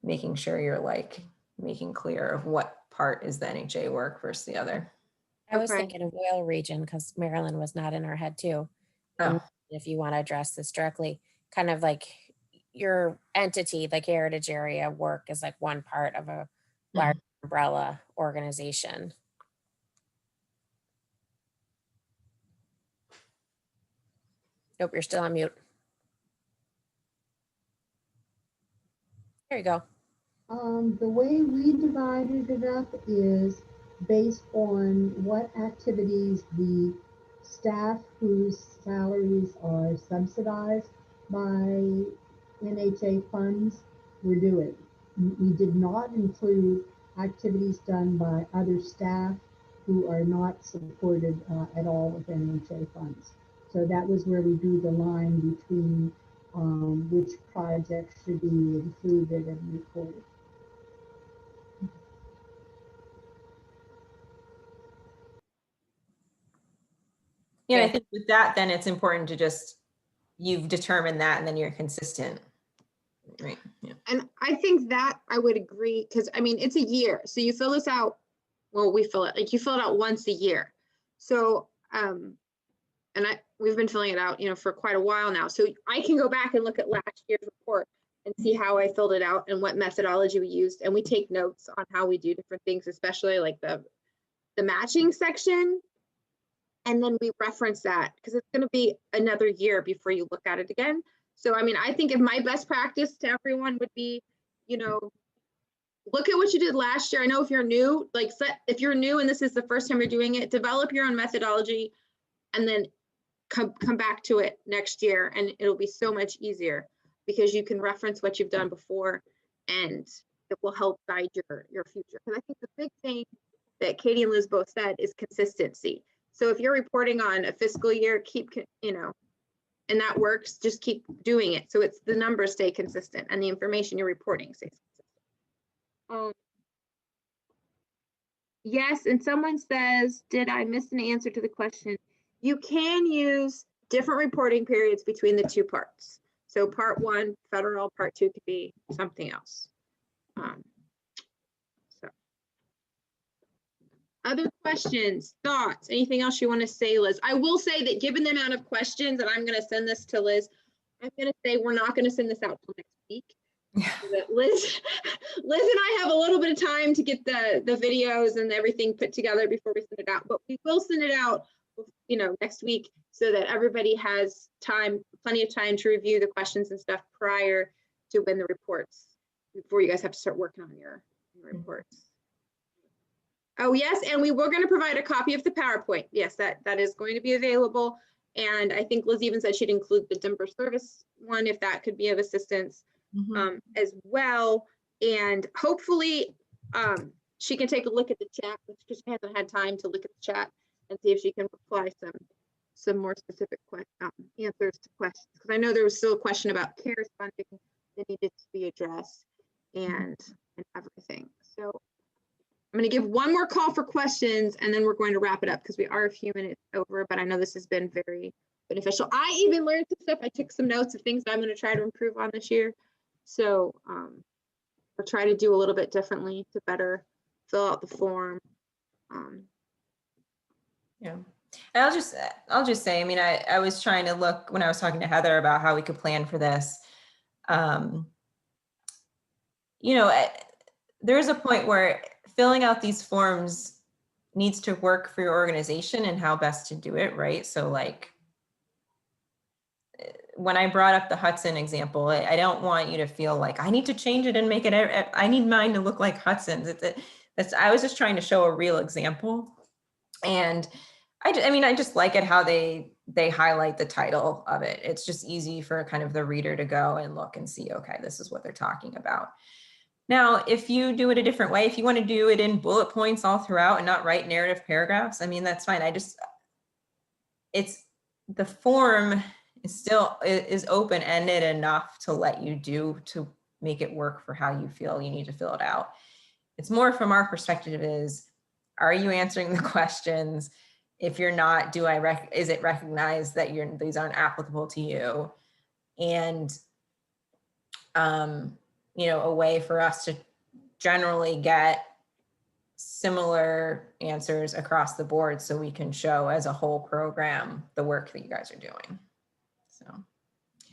making sure you're like making clear of what part is the NHA work versus the other. I was Okay. thinking of oil region because Maryland was not in our head too. And if you want to address this directly, kind of like your entity, like heritage area work is like one part of a large umbrella organization. Nope, you're still on mute. There you go. The way we divided it up is based on what activities the staff whose salaries are subsidized by NHA funds were doing. We did not include activities done by other staff who are not supported at all with NHA funds. So that was where we drew the line between which projects should be included and reported. Yeah, I think with that, then it's important to just, you've determined that and then you're consistent, right? Yeah. And I think that I would agree, because I mean, it's a year. So you fill this out, well, we fill it, like you fill it out once a year. So, and we've been filling it out, you know, for quite a while now. So I can go back and look at last year's report and see how I filled it out and what methodology we used. And we take notes on how we do different things, especially like the matching section. And then we reference that because it's going to be another year before you look at it again. So, I mean, I think if my best practice to everyone would be, you know, look at what you did last year. I know if you're new, like if you're new and this is the first time you're doing it, develop your own methodology and then come back to it next year, and it'll be so much easier because you can reference what you've done before and it will help guide your future. Because I think the big thing that Katie and Liz both said is consistency. So if you're reporting on a fiscal year, keep, you know, and that works, just keep doing it. So it's the numbers stay consistent and the information you're reporting stays consistent. Yes, and someone says, did I miss an answer to the question? You can use different reporting periods between the two parts. So part 1, federal, part 2 could be something else. Other questions, thoughts, anything else you want to say, Liz? I will say that given the amount of questions, and I'm going to send this to Liz, I'm going to say we're not going to send this out till next week. Yeah. So that Liz and I have a little bit of time to get the videos and everything put together before we send it out, but we will send it out, you know, next week so that everybody has time, plenty of time to review the questions and stuff prior to when the reports, before you guys have to start working on your reports. Oh, yes, and we were going to provide a copy of the PowerPoint. Yes, that is going to be available. And I think Liz even said she'd include the Denver service one if that could be of assistance as well. And hopefully she can take a look at the chat, because she hasn't had time to look at the chat and see if she can reply some more specific answers to questions. Because I know there was still a question about CARES funding that needed to be addressed and everything. So I'm going to give one more call for questions and then we're going to wrap it up because we are a few minutes over, but I know this has been very beneficial. I even learned some stuff. I took some notes of things that I'm going to try to improve on this year. So we'll try to do a little bit differently to better fill out the form. Yeah. And I'll just say, I mean, I was trying to look when I was talking to Heather about how we could plan for this. You know, there's a point where filling out these forms needs to work for your organization and how best to do it, right? So like when I brought up the Hudson example, I don't want you to feel like I need to change it and make it, I need mine to look like Hudson's. I was just trying to show a real example. And I mean, I just like it how they highlight the title of it. It's just easy for kind of the reader to go and look and see, okay, this is what they're talking about. Now, if you do it a different way, if you want to do it in bullet points all throughout and not write narrative paragraphs, I mean, that's fine. The form is open-ended enough to let you to make it work for how you feel you need to fill it out. It's more from our perspective is, are you answering the questions? If you're not, is it recognized that these aren't applicable to you? And, you know, a way for us to generally get similar answers across the board so we can show as a whole program the work that you guys are doing. So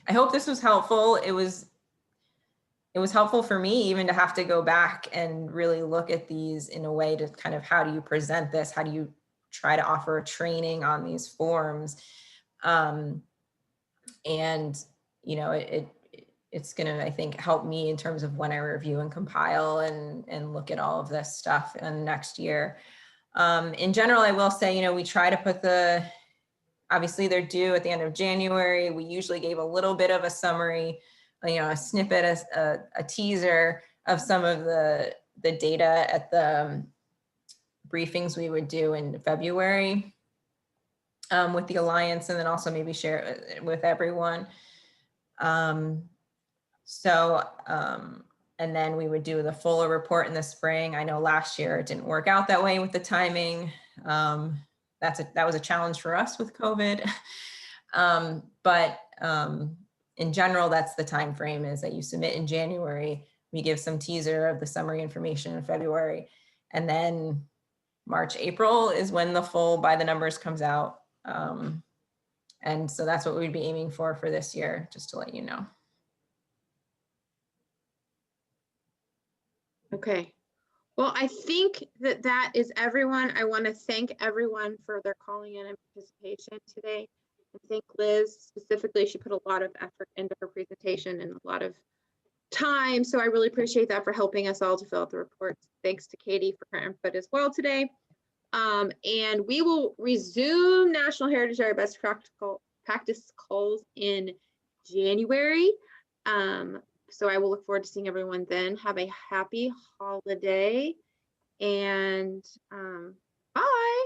I hope this was helpful. It was helpful for me even to have to go back and really look at these in a way to kind of, how do you present this? How do you try to offer a training on these forms? And, you know, it's going to, I think, help me in terms of when I review and compile and look at all of this stuff in next year. In general, I will say, you know, we try to put obviously they're due at the end of January. We usually gave a little bit of a summary, you know, a snippet, a teaser of some of the data at the briefings we would do in February with the Alliance, and then also maybe share it with everyone. And then we would do the fuller report in the spring. I know last year it didn't work out that way with the timing. That was a challenge for us with COVID. But in general, that's the time frame, is that you submit in January, we give some teaser of the summary information in February, and then March, April is when the full by the numbers comes out. And so that's what we'd be aiming for this year, just to let you know. Okay. Well, I think that is everyone. I want to thank everyone for their calling in and participation today. And thank Liz specifically. She put a lot of effort into her presentation and a lot of time. So I really appreciate that for helping us all to fill out the reports. Thanks to Katie for her input as well today. And we will resume National Heritage Area Best Practice calls in January. So I will look forward to seeing everyone then. Have a happy holiday and bye.